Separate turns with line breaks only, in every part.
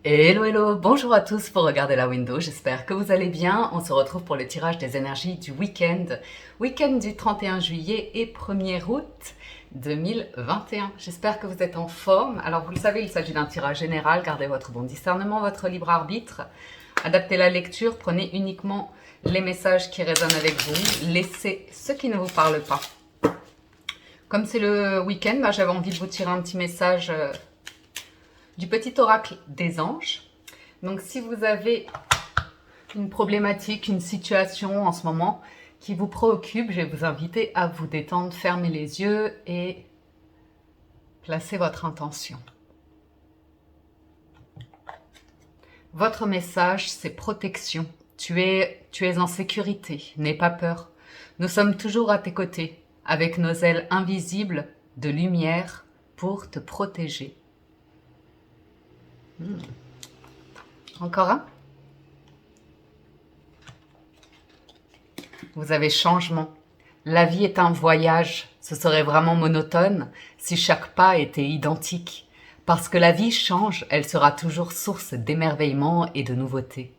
Hello, hello, bonjour à tous pour regarder la window, j'espère que vous allez bien. On se retrouve pour le tirage des énergies du week-end du 31 juillet et 1er août 2021. J'espère que vous êtes en forme. Alors vous le savez, il s'agit d'un tirage général, gardez votre bon discernement, votre libre arbitre. Adaptez la lecture, prenez uniquement les messages qui résonnent avec vous, laissez ceux qui ne vous parlent pas. Comme c'est le week-end, j'avais envie de vous tirer un petit message du petit oracle des anges. Donc si vous avez une problématique, une situation en ce moment qui vous préoccupe, je vais vous inviter à vous détendre, fermer les yeux et placer votre intention. Votre message, c'est protection. Tu es en sécurité, n'aie pas peur. Nous sommes toujours à tes côtés, avec nos ailes invisibles de lumière pour te protéger. Encore un. Vous avez changement. La vie est un voyage. Ce serait vraiment monotone si chaque pas était identique. Parce que la vie change, elle sera toujours source d'émerveillement et de nouveautés.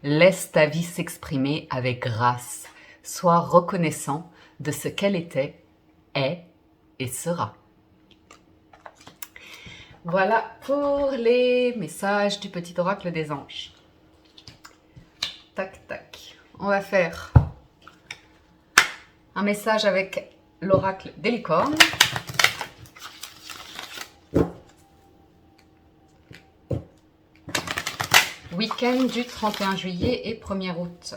Laisse ta vie s'exprimer avec grâce. Sois reconnaissant de ce qu'elle était, est et sera. Voilà pour les messages du petit oracle des anges. Tac, tac. On va faire un message avec l'oracle des licornes. Week-end du 31 juillet et 1er août.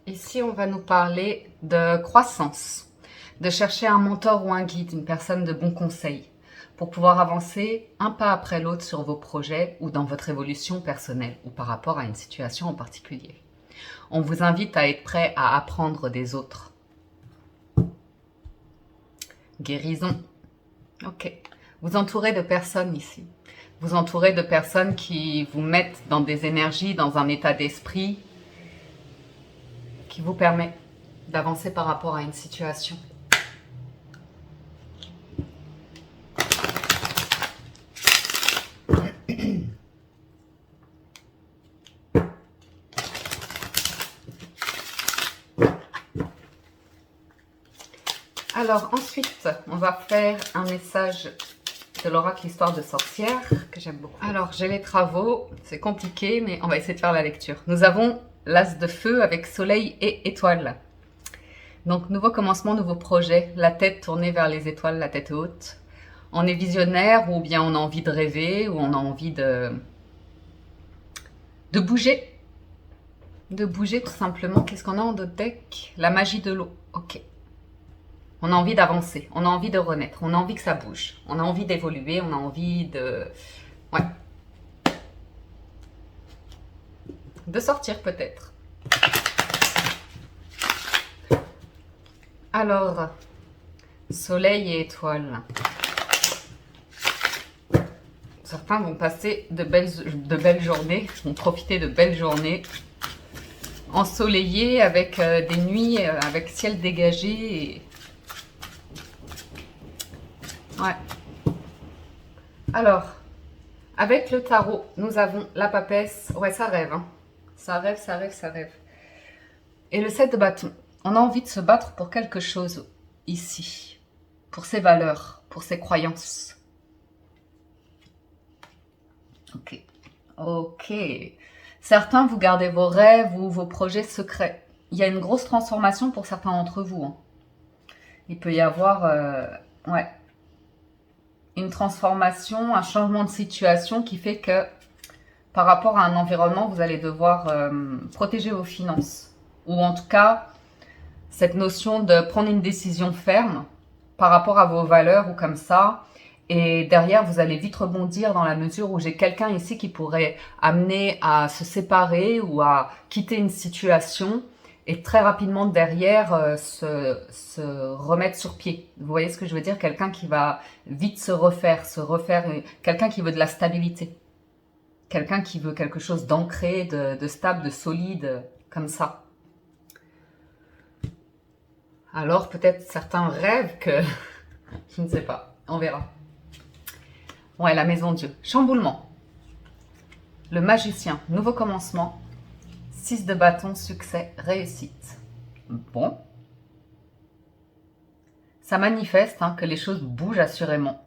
Ici, on va nous parler de croissance, de chercher un mentor ou un guide, une personne de bon conseil, pour pouvoir avancer un pas après l'autre sur vos projets ou dans votre évolution personnelle ou par rapport à une situation en particulier. On vous invite à être prêt à apprendre des autres. Guérison. Ok. Vous entourez de personnes ici. Vous entourez de personnes qui vous mettent dans des énergies, dans un état d'esprit qui vous permet d'avancer par rapport à une situation. Alors ensuite, on va faire un message de l'oracle Histoire de sorcière, que j'aime beaucoup. Alors j'ai les travaux, c'est compliqué, mais on va essayer de faire la lecture. Nous avons l'as de feu avec soleil et étoile. Donc nouveau commencement, nouveau projet, la tête tournée vers les étoiles, la tête haute. On est visionnaire ou bien on a envie de rêver ou on a envie de bouger. De bouger tout simplement. Qu'est-ce qu'on a en d'autres deck? La magie de l'eau. Ok. On a envie d'avancer, on a envie de renaître, on a envie que ça bouge, on a envie d'évoluer, on a envie de... Ouais. De sortir peut-être. Alors, soleil et étoile. Certains vont passer de belles journées, vont profiter de belles journées ensoleillées avec des nuits, avec ciel dégagé et... Ouais. Alors, avec le tarot, nous avons la papesse. Ouais, ça rêve, hein. Ça rêve, ça rêve, ça rêve. Et le 7 de bâton. On a envie de se battre pour quelque chose ici. Pour ses valeurs, pour ses croyances. Ok. Ok. Certains, vous gardez vos rêves ou vos projets secrets. Il y a une grosse transformation pour certains d'entre vous, hein. Il peut y avoir... ouais. Une transformation, un changement de situation qui fait que par rapport à un environnement, vous allez devoir protéger vos finances. Ou en tout cas, cette notion de prendre une décision ferme par rapport à vos valeurs ou comme ça. Et derrière, vous allez vite rebondir dans la mesure où j'ai quelqu'un ici qui pourrait amener à se séparer ou à quitter une situation et très rapidement derrière se remettre sur pied. Vous voyez ce que je veux dire? Quelqu'un qui va vite se refaire, quelqu'un qui veut de la stabilité. Quelqu'un qui veut quelque chose d'ancré, de stable, de solide, comme ça. Alors peut-être certains rêvent que... Je ne sais pas, on verra. Ouais, la maison Dieu. Chamboulement. Le magicien, nouveau commencement. 6 de bâton, succès, réussite. Bon. Ça manifeste que les choses bougent assurément.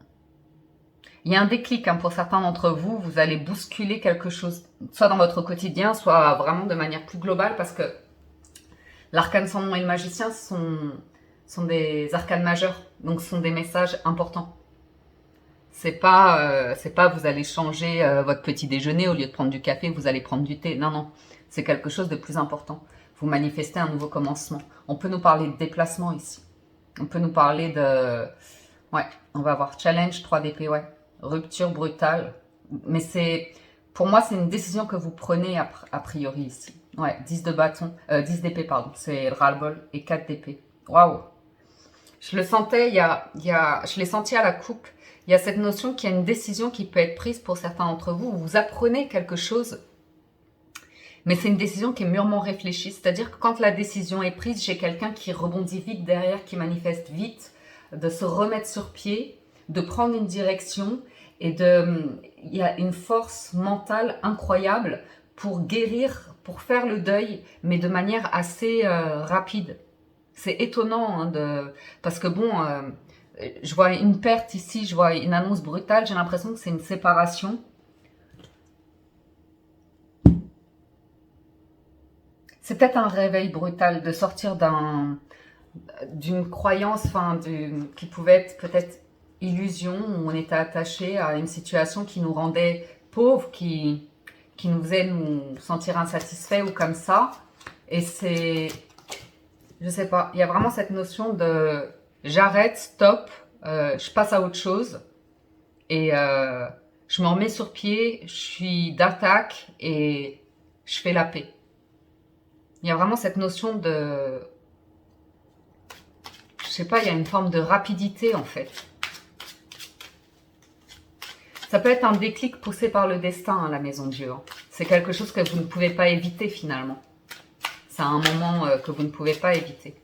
Il y a un déclic pour certains d'entre vous. Vous allez bousculer quelque chose, soit dans votre quotidien, soit vraiment de manière plus globale, parce que l'arcane sans nom et le magicien sont des arcanes majeurs, donc ce sont des messages importants. C'est pas vous allez changer votre petit déjeuner, au lieu de prendre du café, vous allez prendre du thé. Non, non, c'est quelque chose de plus important. Vous manifestez un nouveau commencement. On peut nous parler de déplacement ici. On peut nous parler de... Ouais, on va voir challenge 3 d'épée, ouais. Rupture brutale. Mais c'est... Pour moi, c'est une décision que vous prenez a priori ici. Ouais, 10 de bâton, 10 d'épée, pardon. C'est le ras-le-bol et 4 d'épée. Waouh! Je le sentais, je l'ai senti à la coupe. Il y a cette notion qu'il y a une décision qui peut être prise pour certains d'entre vous. Vous apprenez quelque chose, mais c'est une décision qui est mûrement réfléchie. C'est-à-dire que quand la décision est prise, j'ai quelqu'un qui rebondit vite derrière, qui manifeste vite, de se remettre sur pied, de prendre une direction. Et il y a une force mentale incroyable pour guérir, pour faire le deuil, mais de manière assez rapide. C'est étonnant, parce que bon, je vois une perte ici, je vois une annonce brutale, j'ai l'impression que c'est une séparation. C'est peut-être un réveil brutal de sortir d'une croyance, qui pouvait être peut-être illusion, où on était attaché à une situation qui nous rendait pauvres, qui nous faisait nous sentir insatisfaits ou comme ça. Et c'est, je sais pas, il y a vraiment cette notion de j'arrête, stop, je passe à autre chose et je me remets sur pied, je suis d'attaque et je fais la paix. Il y a vraiment cette notion de, je sais pas, il y a une forme de rapidité en fait. Ça peut être un déclic poussé par le destin, la maison de Dieu. C'est quelque chose que vous ne pouvez pas éviter finalement. C'est un moment que vous ne pouvez pas éviter.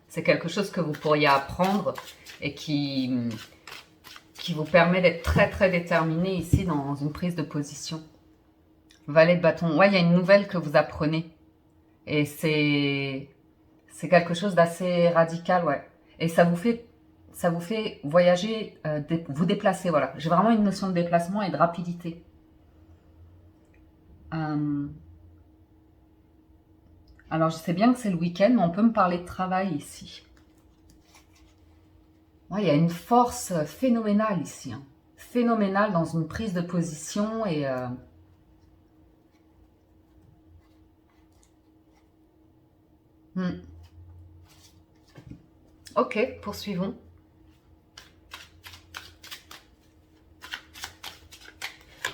C'est quelque chose que vous pourriez apprendre et qui vous permet d'être très très déterminé ici dans une prise de position. Valet de bâton. Ouais, il y a une nouvelle que vous apprenez. Et c'est quelque chose d'assez radical, ouais. Et ça vous fait voyager, vous déplacer, voilà. J'ai vraiment une notion de déplacement et de rapidité. Alors, je sais bien que c'est le week-end, mais on peut me parler de travail ici. Ouais, il y a une force phénoménale ici. Phénoménale dans une prise de position et... Ok, poursuivons.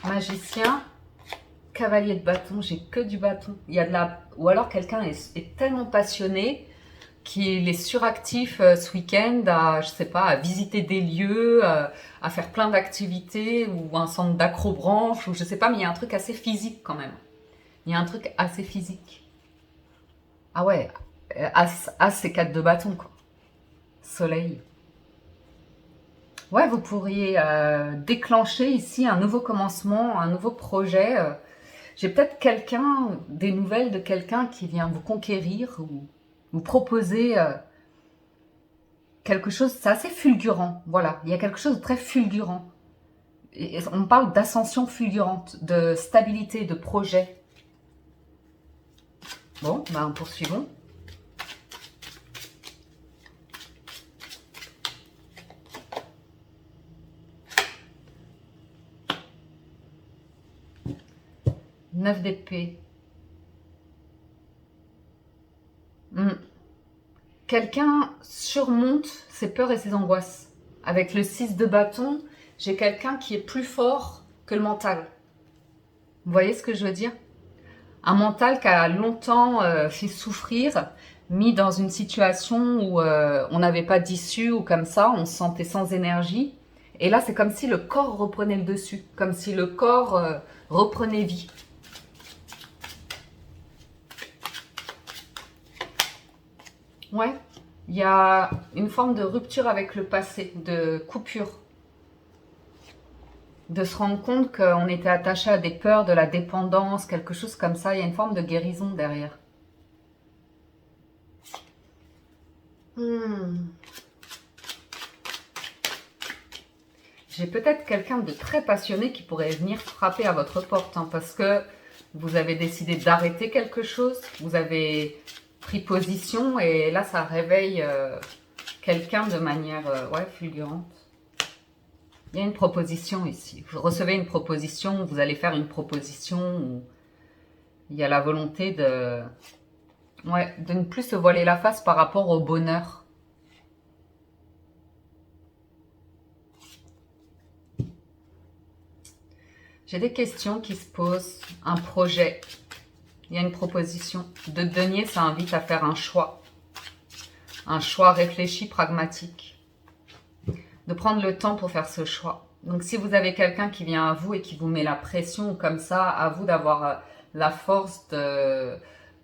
Magicien, cavalier de bâton, j'ai que du bâton. Il y a de la... Ou alors quelqu'un est tellement passionné qu'il est suractif ce week-end à, je sais pas, à visiter des lieux, à faire plein d'activités ou un centre d'acrobranche ou je sais pas, mais il y a un truc assez physique quand même. Il y a un truc assez physique. Ah ouais, As, c'est 4 de bâton quoi. Soleil. Ouais, vous pourriez déclencher ici un nouveau commencement, un nouveau projet. J'ai peut-être des nouvelles de quelqu'un qui vient vous conquérir ou vous proposer quelque chose, c'est assez fulgurant, voilà, il y a quelque chose de très fulgurant. Et on parle d'ascension fulgurante, de stabilité, de projet. Bon, ben poursuivons. Neuf d'épée. Quelqu'un surmonte ses peurs et ses angoisses. Avec le 6 de bâton, j'ai quelqu'un qui est plus fort que le mental. Vous voyez ce que je veux dire? Un mental qui a longtemps fait souffrir, mis dans une situation où on n'avait pas d'issue ou comme ça, on se sentait sans énergie. Et là, c'est comme si le corps reprenait le dessus, comme si le corps reprenait vie. Ouais, Il y a une forme de rupture avec le passé, de coupure. De se rendre compte qu'on était attaché à des peurs, de la dépendance, quelque chose comme ça. Il y a une forme de guérison derrière. J'ai peut-être quelqu'un de très passionné qui pourrait venir frapper à votre porte, hein, parce que vous avez décidé d'arrêter quelque chose, vous avez pris position et là ça réveille quelqu'un de manière ouais, fulgurante. Il y a une proposition ici. Vous recevez une proposition, vous allez faire une proposition où il y a la volonté de, ouais, de ne plus se voiler la face par rapport au bonheur. J'ai des questions qui se posent, un projet, il y a une proposition. De denier, ça invite à faire un choix réfléchi, pragmatique. De prendre le temps pour faire ce choix. Donc si vous avez quelqu'un qui vient à vous et qui vous met la pression comme ça, à vous d'avoir la force de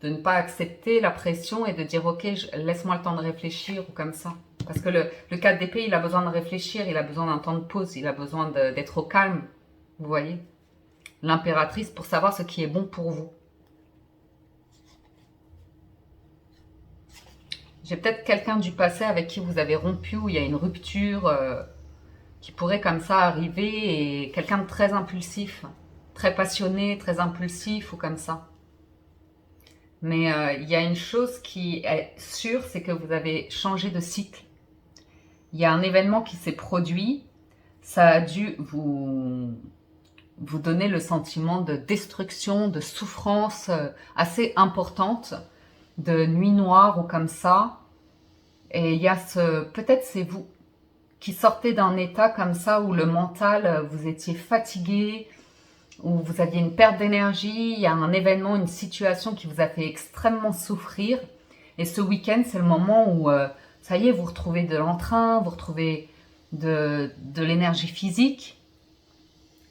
ne pas accepter la pression et de dire ok, laisse-moi le temps de réfléchir ou comme ça. Parce que le 4 d'épée, il a besoin de réfléchir, il a besoin d'un temps de pause, il a besoin d'être au calme, vous voyez. L'impératrice pour savoir ce qui est bon pour vous. J'ai peut-être quelqu'un du passé avec qui vous avez rompu, où il y a une rupture qui pourrait comme ça arriver, et quelqu'un de très impulsif, très passionné, très impulsif ou comme ça. Mais il y a une chose qui est sûre, c'est que vous avez changé de cycle. Il y a un événement qui s'est produit, ça a dû vous donner le sentiment de destruction, de souffrance assez importante, de nuit noire ou comme ça. Et il y a peut-être c'est vous qui sortez d'un état comme ça où le mental, vous étiez fatigué, où vous aviez une perte d'énergie, il y a un événement, une situation qui vous a fait extrêmement souffrir. Et ce week-end, c'est le moment où, ça y est, vous retrouvez de l'entrain, vous retrouvez de l'énergie physique.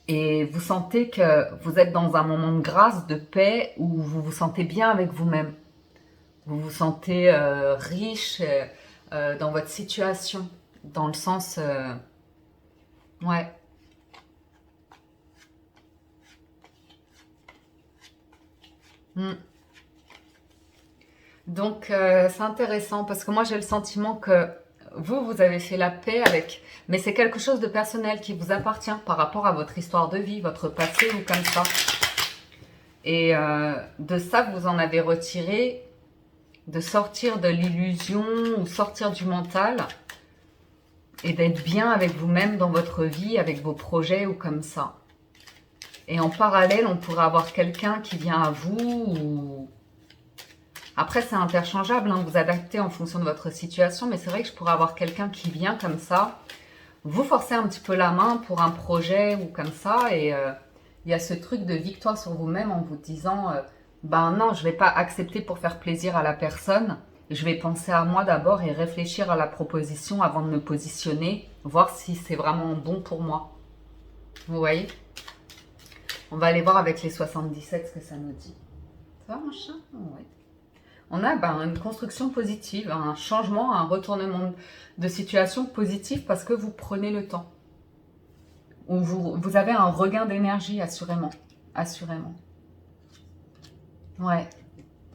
Et vous sentez que vous êtes dans un moment de grâce, de paix, où vous vous sentez bien avec vous-même. Vous vous sentez riche dans votre situation, dans le sens... ouais. Donc, c'est intéressant parce que moi, j'ai le sentiment que vous avez fait la paix avec... Mais c'est quelque chose de personnel qui vous appartient par rapport à votre histoire de vie, votre passé ou comme ça. Et de ça, vous en avez retiré, de sortir de l'illusion ou sortir du mental et d'être bien avec vous-même dans votre vie, avec vos projets ou comme ça. Et en parallèle, on pourrait avoir quelqu'un qui vient à vous ou... Après, c'est interchangeable, hein, vous adaptez en fonction de votre situation, mais c'est vrai que je pourrais avoir quelqu'un qui vient comme ça, vous forcez un petit peu la main pour un projet ou comme ça, et il y a ce truc de victoire sur vous-même en vous disant ben non, je ne vais pas accepter pour faire plaisir à la personne, je vais penser à moi d'abord et réfléchir à la proposition avant de me positionner, voir si c'est vraiment bon pour moi. Vous voyez? On va aller voir avec les 77 ce que ça nous dit. Ça va mon chat? Oui. On a une construction positive, un changement, un retournement de situation positif parce que vous prenez le temps. Ou vous avez un regain d'énergie, assurément. Assurément. Ouais.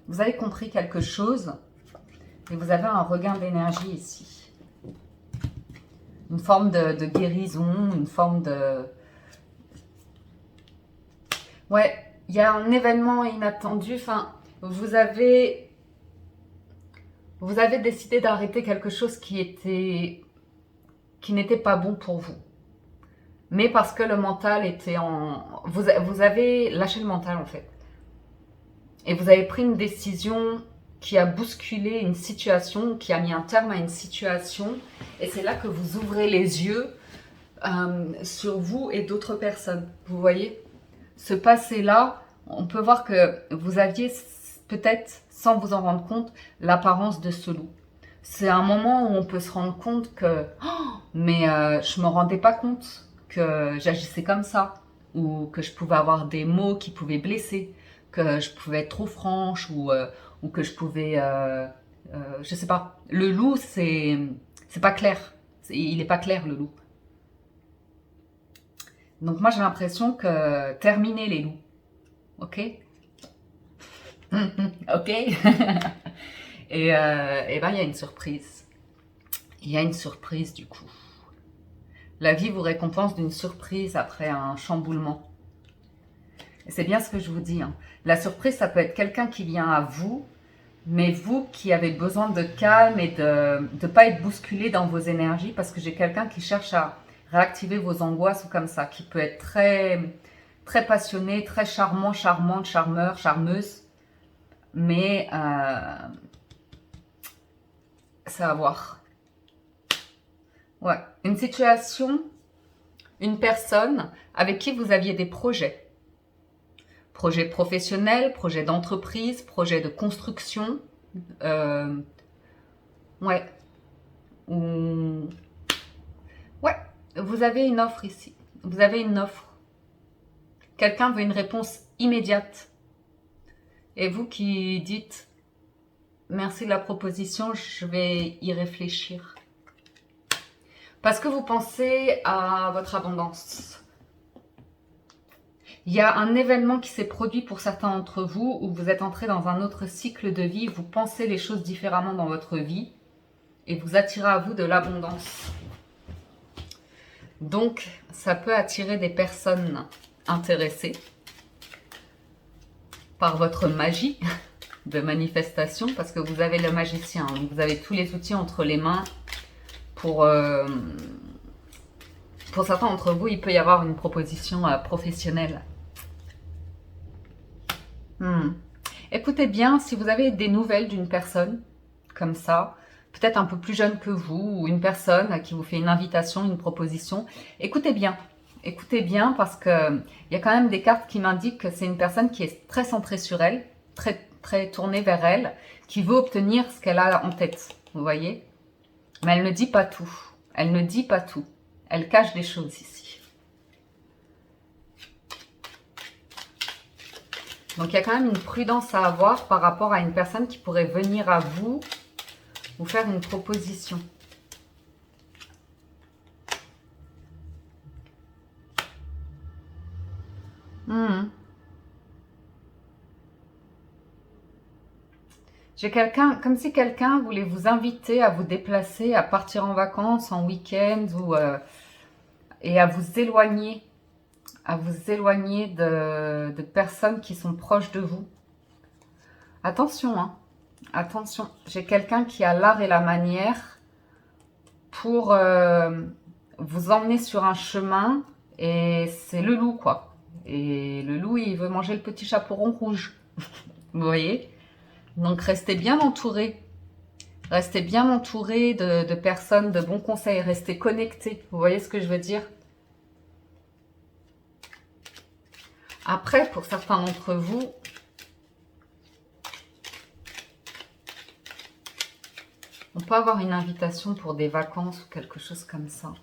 Vous avez compris quelque chose et vous avez un regain d'énergie ici. Une forme de guérison, une forme de... Ouais, il y a un événement inattendu. Enfin, vous avez décidé d'arrêter quelque chose qui n'était pas bon pour vous. Mais parce que le mental était en... Vous avez lâché le mental en fait. Et vous avez pris une décision qui a bousculé une situation, qui a mis un terme à une situation. Et c'est là que vous ouvrez les yeux sur vous et d'autres personnes. Vous voyez? Ce passé-là, on peut voir que vous aviez peut-être, sans vous en rendre compte, l'apparence de ce loup. C'est un moment où on peut se rendre compte que mais je me rendais pas compte que j'agissais comme ça, ou que je pouvais avoir des mots qui pouvaient blesser, que je pouvais être trop franche, ou que je pouvais je sais pas. Le loup, c'est pas clair. Il est pas clair, le loup. Donc moi, j'ai l'impression que terminer les loups. Ok. Ok. Et ben, il y a une surprise. Il y a une surprise, du coup. La vie vous récompense d'une surprise après un chamboulement. Et c'est bien ce que je vous dis, hein. La surprise, ça peut être quelqu'un qui vient à vous, mais vous qui avez besoin de calme et de ne pas être bousculé dans vos énergies, parce que j'ai quelqu'un qui cherche à réactiver vos angoisses ou comme ça, qui peut être très, très passionné, très charmant, charmante, charmeur, charmeuse, mais ça va voir. Ouais, une situation, une personne avec qui vous aviez des projets. Projets professionnels, projets d'entreprise, projets de construction. Ouais. Ou... Ouais, vous avez une offre ici. Vous avez une offre. Quelqu'un veut une réponse immédiate. Et vous qui dites merci de la proposition, je vais y réfléchir. Parce que vous pensez à votre abondance. Il y a un événement qui s'est produit pour certains d'entre vous où vous êtes entré dans un autre cycle de vie, vous pensez les choses différemment dans votre vie et vous attirez à vous de l'abondance. Donc, ça peut attirer des personnes intéressées par votre magie de manifestation parce que vous avez le magicien, donc vous avez tous les outils entre les mains pour certains d'entre vous, il peut y avoir une proposition professionnelle. Écoutez bien, si vous avez des nouvelles d'une personne comme ça, peut-être un peu plus jeune que vous, ou une personne qui vous fait une invitation, une proposition, écoutez bien. Écoutez bien parce qu'il y a quand même des cartes qui m'indiquent que c'est une personne qui est très centrée sur elle, très, très tournée vers elle, qui veut obtenir ce qu'elle a en tête, vous voyez. Mais elle ne dit pas tout. Elle ne dit pas tout. Elle cache des choses ici. Donc, il y a quand même une prudence à avoir par rapport à une personne qui pourrait venir à vous faire une proposition. J'ai quelqu'un, comme si quelqu'un voulait vous inviter à vous déplacer, à partir en vacances, en week-end, et à vous éloigner de personnes qui sont proches de vous. Attention, hein. Attention, j'ai quelqu'un qui a l'art et la manière pour vous emmener sur un chemin et c'est le loup, quoi. Et le loup, il veut manger le petit chaperon rouge. Vous voyez? Donc, restez bien entourés. Restez bien entourés de personnes de bons conseils. Restez connectés. Vous voyez ce que je veux dire? Après, pour certains d'entre vous, on peut avoir une invitation pour des vacances ou quelque chose comme ça.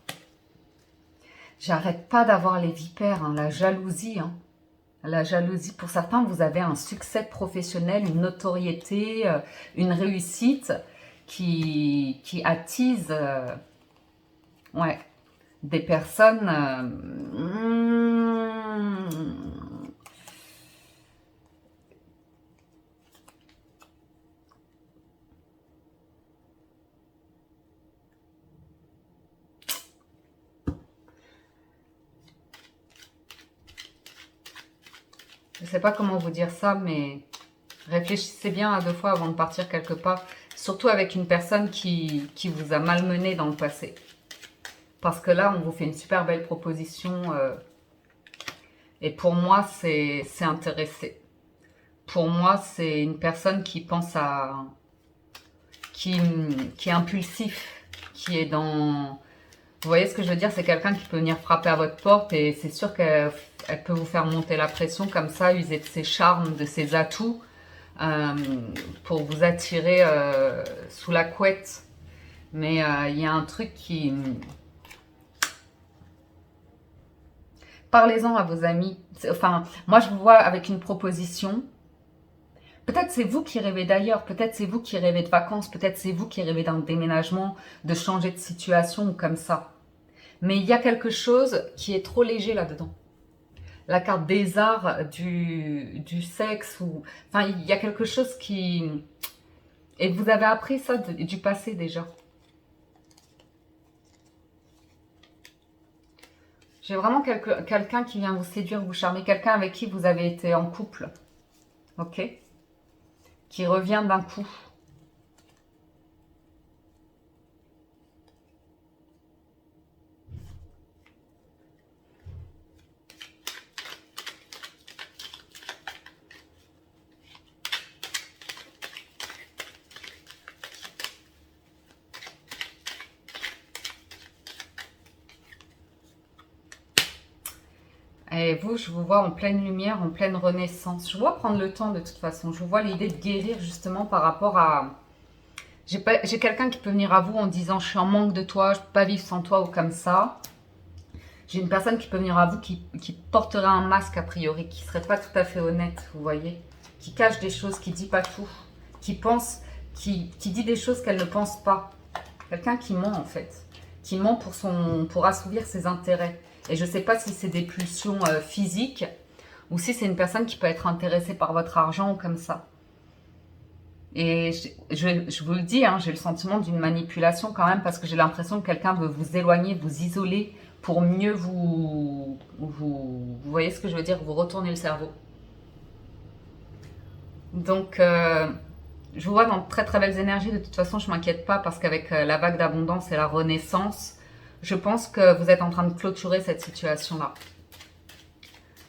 J'arrête pas d'avoir les vipères, hein, la jalousie. Hein. La jalousie, pour certains, vous avez un succès professionnel, une notoriété, une réussite qui attise ouais, des personnes... je ne sais pas comment vous dire ça, mais réfléchissez bien à 2 fois avant de partir quelque part. Surtout avec une personne qui vous a malmené dans le passé. Parce que là, on vous fait une super belle proposition. Et pour moi, c'est intéressé. Pour moi, c'est une personne qui pense à... qui est impulsif, qui est dans... Vous voyez ce que je veux dire? C'est quelqu'un qui peut venir frapper à votre porte et c'est sûr qu'elle peut vous faire monter la pression comme ça, user de ses charmes, de ses atouts pour vous attirer sous la couette. Mais il y a un truc qui... Parlez-en à vos amis. Enfin, moi je vous vois avec une proposition. Peut-être c'est vous qui rêvez d'ailleurs, peut-être c'est vous qui rêvez de vacances, peut-être c'est vous qui rêvez d'un déménagement, de changer de situation ou comme ça. Mais il y a quelque chose qui est trop léger là-dedans. La carte des arts, du sexe, ou... Enfin, il y a quelque chose qui... Et vous avez appris ça du passé déjà. J'ai vraiment quelqu'un qui vient vous séduire, vous charmer, quelqu'un avec qui vous avez été en couple, ok? Qui revient d'un coup. Et vous, je vous vois en pleine lumière, en pleine renaissance. Je vois prendre le temps de toute façon. Je vois l'idée de guérir justement par rapport à... J'ai quelqu'un qui peut venir à vous en disant je suis en manque de toi, je ne peux pas vivre sans toi ou comme ça. J'ai une personne qui peut venir à vous qui porterait un masque a priori, qui ne serait pas tout à fait honnête, vous voyez. Qui cache des choses, qui ne dit pas tout. Qui pense, qui dit des choses qu'elle ne pense pas. Quelqu'un qui ment en fait. Qui ment pour assouvir ses intérêts. Et je ne sais pas si c'est des pulsions physiques ou si c'est une personne qui peut être intéressée par votre argent ou comme ça. Et je vous le dis, hein, j'ai le sentiment d'une manipulation quand même parce que j'ai l'impression que quelqu'un veut vous éloigner, vous isoler pour mieux vous voyez ce que je veux dire, vous retourner le cerveau. Donc, je vous vois dans de très très belles énergies. De toute façon, je ne m'inquiète pas parce qu'avec la vague d'abondance et la renaissance, je pense que vous êtes en train de clôturer cette situation-là.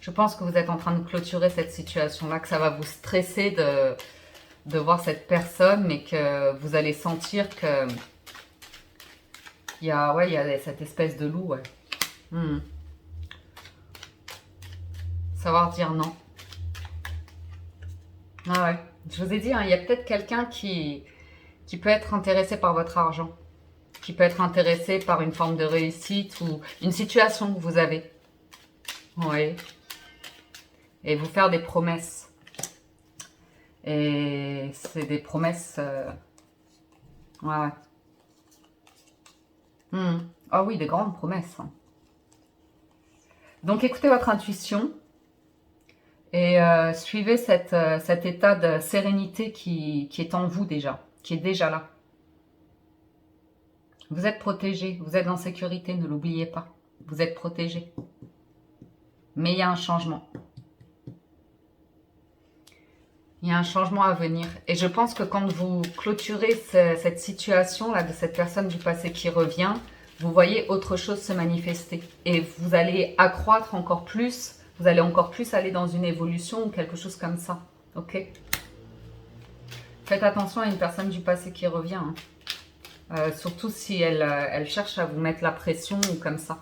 Je pense que vous êtes en train de clôturer cette situation-là, que ça va vous stresser de voir cette personne, mais que vous allez sentir que il y a cette espèce de loup, ouais. Savoir dire non. Ah ouais. Je vous ai dit, hein, il y a peut-être quelqu'un qui peut être intéressé par votre argent, qui peut être intéressé par une forme de réussite ou une situation que vous avez. Oui. Et vous faire des promesses. Et c'est des promesses... Ouais. Ah oui, des grandes promesses. Donc écoutez votre intuition et suivez cet état de sérénité qui est en vous déjà, qui est déjà là. Vous êtes protégé, vous êtes en sécurité, ne l'oubliez pas. Vous êtes protégé. Mais il y a un changement. Il y a un changement à venir. Et je pense que quand vous clôturez cette situation-là de cette personne du passé qui revient, vous voyez autre chose se manifester. Et vous allez accroître encore plus, vous allez encore plus aller dans une évolution ou quelque chose comme ça. Ok? Faites attention à une personne du passé qui revient. Hein. Surtout si elle cherche à vous mettre la pression ou comme ça.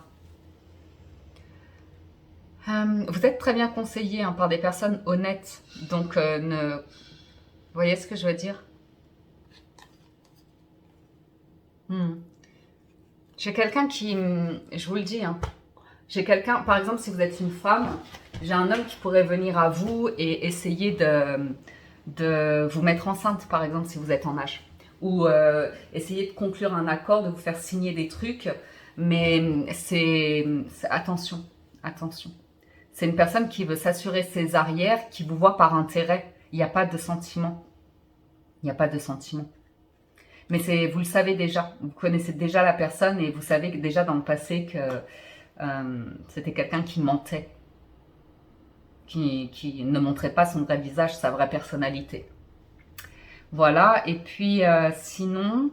Vous êtes très bien conseillé hein, par des personnes honnêtes. Donc, vous voyez ce que je veux dire? J'ai quelqu'un qui... Je vous le dis. Hein, j'ai quelqu'un... Par exemple, si vous êtes une femme, j'ai un homme qui pourrait venir à vous et essayer de vous mettre enceinte, par exemple, si vous êtes en âge. Ou essayer de conclure un accord, de vous faire signer des trucs. Mais c'est... Attention, attention. C'est une personne qui veut s'assurer ses arrières, qui vous voit par intérêt. Il n'y a pas de sentiment. Il n'y a pas de sentiment. Mais vous le savez déjà. Vous connaissez déjà la personne et vous savez déjà dans le passé que c'était quelqu'un qui mentait. Qui ne montrait pas son vrai visage, sa vraie personnalité. Voilà. Et puis, sinon,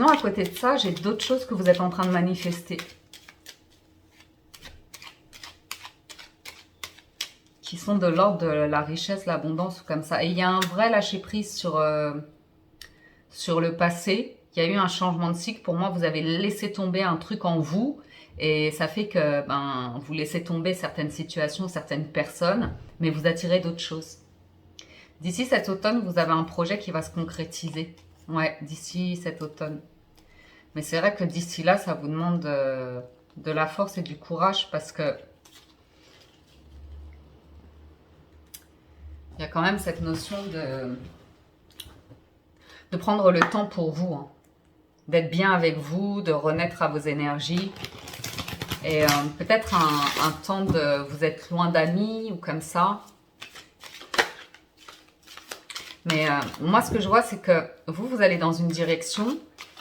à côté de ça, j'ai d'autres choses que vous êtes en train de manifester. Qui sont de l'ordre de la richesse, l'abondance ou comme ça. Et il y a un vrai lâcher-prise sur le passé. Il y a eu un changement de cycle. Pour moi, vous avez laissé tomber un truc en vous. Et ça fait que vous laissez tomber certaines situations, certaines personnes, mais vous attirez d'autres choses. D'ici cet automne, vous avez un projet qui va se concrétiser. Ouais, d'ici cet automne. Mais c'est vrai que d'ici là, ça vous demande de la force et du courage parce que Il y a quand même cette notion de prendre le temps pour vous, hein. D'être bien avec vous, de renaître à vos énergies. Et peut-être un temps de... Vous êtes loin d'amis ou comme ça. Mais moi, ce que je vois, c'est que vous allez dans une direction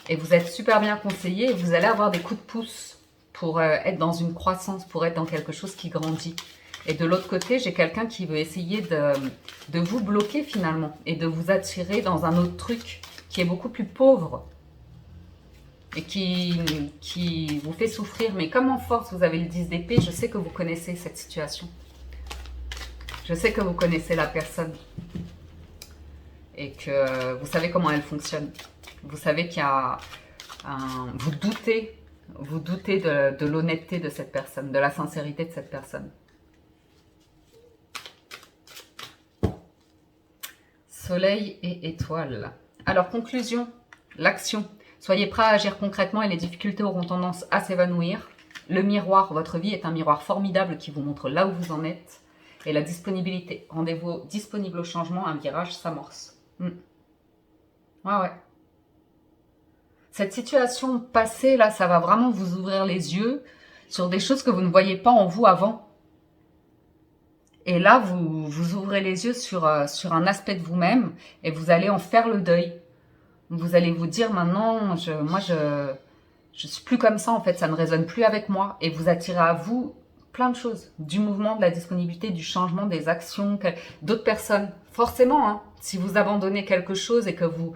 et vous êtes super bien conseillé et vous allez avoir des coups de pouce pour être dans une croissance, pour être dans quelque chose qui grandit. Et de l'autre côté, j'ai quelqu'un qui veut essayer de vous bloquer finalement et de vous attirer dans un autre truc qui est beaucoup plus pauvre et qui vous fait souffrir. Mais comme en force, vous avez le 10 d'épée, je sais que vous connaissez cette situation. Je sais que vous connaissez la personne et que vous savez comment elle fonctionne. Vous savez qu'il y a vous doutez de l'honnêteté de cette personne, de la sincérité de cette personne. Soleil et étoile. Alors, conclusion, l'action. Soyez prêts à agir concrètement et les difficultés auront tendance à s'évanouir. Le miroir, votre vie est un miroir formidable qui vous montre là où vous en êtes. Et la disponibilité. Rendez-vous disponible au changement, un virage s'amorce. Ouais. Cette situation passée, là, ça va vraiment vous ouvrir les yeux sur des choses que vous ne voyiez pas en vous avant. Et là, vous ouvrez les yeux sur un aspect de vous-même et vous allez en faire le deuil. Vous allez vous dire maintenant, moi, je suis plus comme ça en fait, ça ne résonne plus avec moi. Et vous attirez à vous plein de choses, du mouvement, de la disponibilité, du changement, des actions, d'autres personnes. Forcément, hein, si vous abandonnez quelque chose et que vous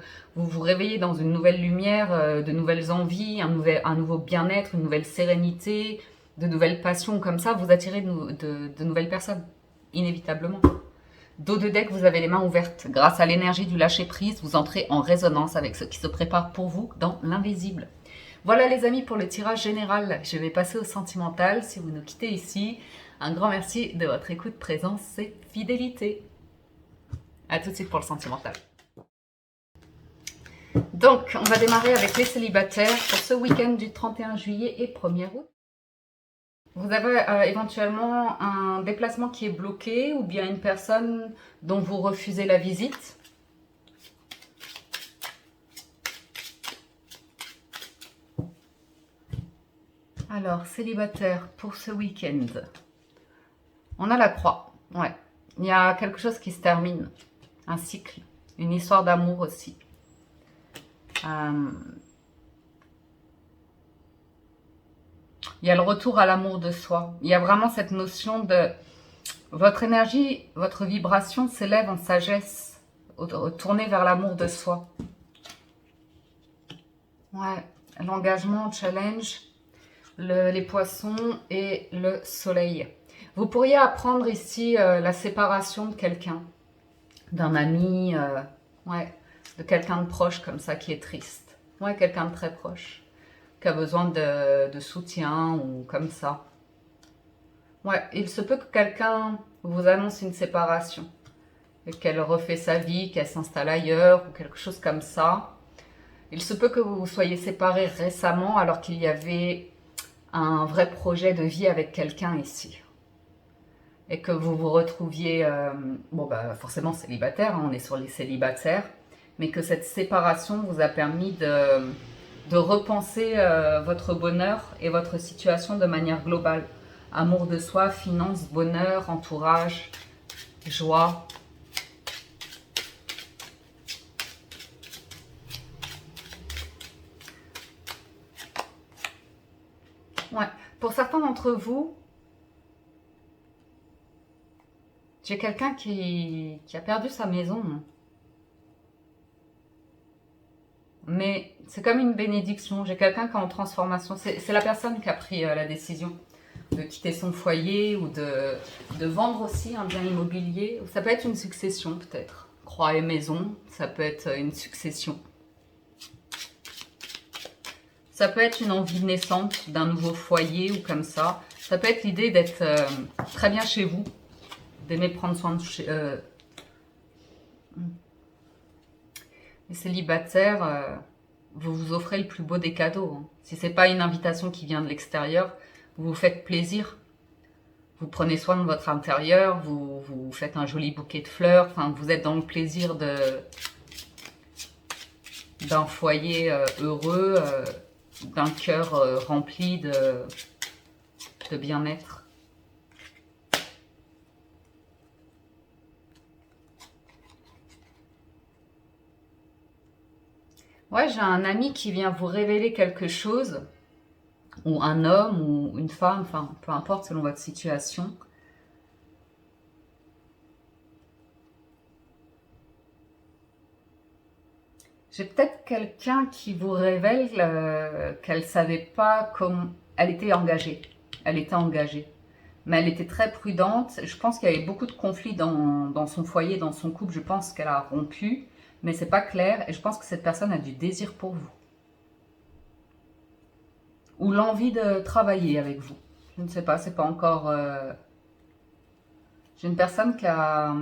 réveillez dans une nouvelle lumière, de nouvelles envies, un nouveau bien-être, une nouvelle sérénité, de nouvelles passions comme ça, vous attirez de nouvelles personnes, inévitablement. Dos de deck, vous avez les mains ouvertes. Grâce à l'énergie du lâcher-prise, vous entrez en résonance avec ce qui se prépare pour vous dans l'invisible. Voilà les amis pour le tirage général. Je vais passer au sentimental. Si vous nous quittez ici, un grand merci de votre écoute, présence et fidélité. A tout de suite pour le sentimental. Donc, on va démarrer avec les célibataires pour ce week-end du 31 juillet et 1er août. Vous avez éventuellement un déplacement qui est bloqué ou bien une personne dont vous refusez la visite. Alors, célibataire pour ce week-end. On a la croix. Ouais. Il y a quelque chose qui se termine. Un cycle. Une histoire d'amour aussi. Il y a le retour à l'amour de soi. Il y a vraiment cette notion de... Votre énergie, votre vibration s'élève en sagesse, tournée vers l'amour de soi. Ouais, l'engagement, challenge, les poissons et le soleil. Vous pourriez apprendre ici la séparation de quelqu'un, d'un ami, ouais, de quelqu'un de proche comme ça qui est triste. Ouais, quelqu'un de très proche, qui a besoin de soutien ou comme ça. Ouais, il se peut que quelqu'un vous annonce une séparation et qu'elle refait sa vie, qu'elle s'installe ailleurs ou quelque chose comme ça. Il se peut que vous vous soyez séparés récemment alors qu'il y avait un vrai projet de vie avec quelqu'un ici. Et que vous vous retrouviez, bon bah forcément célibataire, hein, on est sur les célibataires, mais que cette séparation vous a permis de repenser votre bonheur et votre situation de manière globale. Amour de soi, finances, bonheur, entourage, joie. Ouais. Pour certains d'entre vous, j'ai quelqu'un qui a perdu sa maison. Mais c'est comme une bénédiction. J'ai quelqu'un qui est en transformation. C'est la personne qui a pris la décision de quitter son foyer ou de vendre aussi un bien immobilier. Ça peut être une succession peut-être. Croix et maison, ça peut être une succession. Ça peut être une envie naissante d'un nouveau foyer ou comme ça. Ça peut être l'idée d'être très bien chez vous, d'aimer prendre soin de les célibataires, vous vous offrez le plus beau des cadeaux. Hein. Si ce n'est pas une invitation qui vient de l'extérieur, vous vous faites plaisir. Vous prenez soin de votre intérieur, vous faites un joli bouquet de fleurs, enfin, vous êtes dans le plaisir d'un foyer heureux, d'un cœur rempli de bien-être. Ouais, j'ai un ami qui vient vous révéler quelque chose, ou un homme, ou une femme, enfin, peu importe selon votre situation. J'ai peut-être quelqu'un qui vous révèle qu'elle savait pas comment... Elle était engagée. Elle était engagée. Mais elle était très prudente. Je pense qu'il y avait beaucoup de conflits dans son foyer, dans son couple. Je pense qu'elle a rompu. Mais c'est pas clair. Et je pense que cette personne a du désir pour vous. Ou l'envie de travailler avec vous. Je ne sais pas, c'est pas encore... J'ai une personne qui a...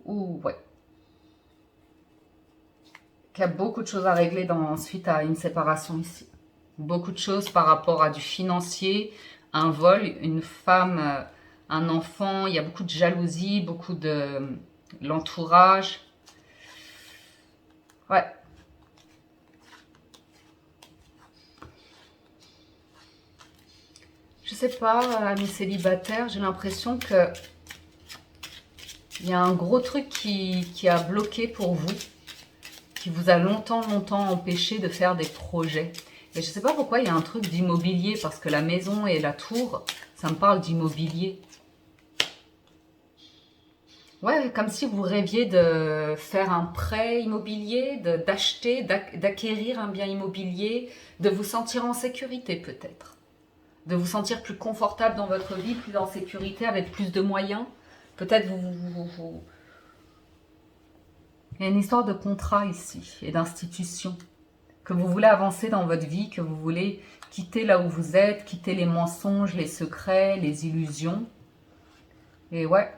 Ouh, ouais. Qui a beaucoup de choses à régler suite à une séparation ici. Beaucoup de choses par rapport à du financier, un vol, une femme, un enfant. Il y a beaucoup de jalousie, beaucoup de l'entourage. Ouais. Je sais pas, amis célibataires, j'ai l'impression que il y a un gros truc qui a bloqué pour vous, qui vous a longtemps empêché de faire des projets. Et je sais pas pourquoi il y a un truc d'immobilier, parce que la maison et la tour, ça me parle d'immobilier. Ouais, comme si vous rêviez de faire un prêt immobilier, d'acheter, d'acquérir un bien immobilier, de vous sentir en sécurité peut-être. De vous sentir plus confortable dans votre vie, plus en sécurité, avec plus de moyens. Peut-être Il y a une histoire de contrat ici et d'institution. Que vous voulez avancer dans votre vie, que vous voulez quitter là où vous êtes, quitter les mensonges, les secrets, les illusions. Et ouais.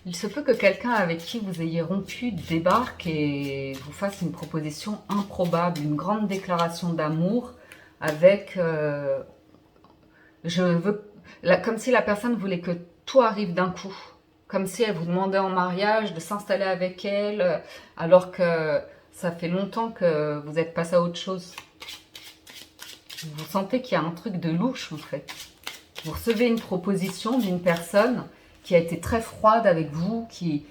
Il se peut que quelqu'un avec qui vous ayez rompu débarque et vous fasse une proposition improbable, une grande déclaration d'amour avec... comme si la personne voulait que tout arrive d'un coup. Comme si elle vous demandait en mariage de s'installer avec elle, alors que ça fait longtemps que vous êtes passé à autre chose. Vous sentez qu'il y a un truc de louche en fait. Vous recevez une proposition d'une personne qui a été très froide avec vous, qui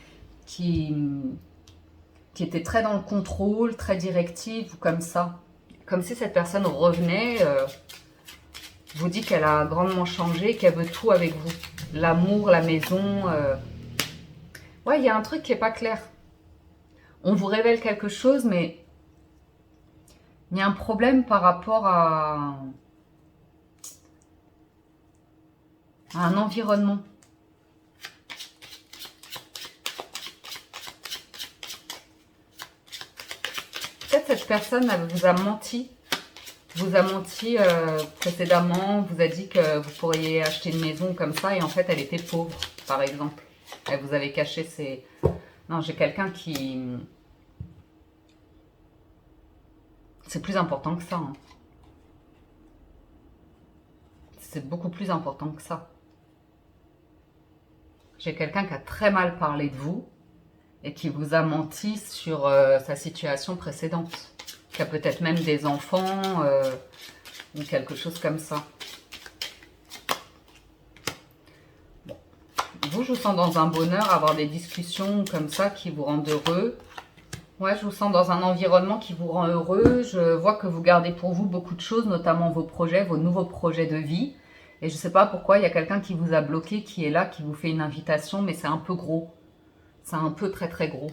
était très dans le contrôle, très directive, ou comme ça. Comme si cette personne revenait, vous dit qu'elle a grandement changé, qu'elle veut tout avec vous. L'amour, la maison. Ouais, il y a un truc qui n'est pas clair. On vous révèle quelque chose, mais il y a un problème par rapport à un environnement. Peut-être cette personne elle vous a menti. Précédemment, vous a dit que vous pourriez acheter une maison comme ça et en fait elle était pauvre, par exemple. Elle vous avait caché ses... Non, j'ai quelqu'un qui... C'est plus important que ça. Hein. C'est beaucoup plus important que ça. J'ai quelqu'un qui a très mal parlé de vous et qui vous a menti sur sa situation précédente. Qui a peut-être même des enfants ou quelque chose comme ça. Bon. Vous, je vous sens dans un bonheur, avoir des discussions comme ça qui vous rendent heureux. Ouais, je vous sens dans un environnement qui vous rend heureux. Je vois que vous gardez pour vous beaucoup de choses, notamment vos projets, vos nouveaux projets de vie. Et je ne sais pas pourquoi, il y a quelqu'un qui vous a bloqué, qui est là, qui vous fait une invitation, mais c'est un peu gros. C'est un peu très très gros.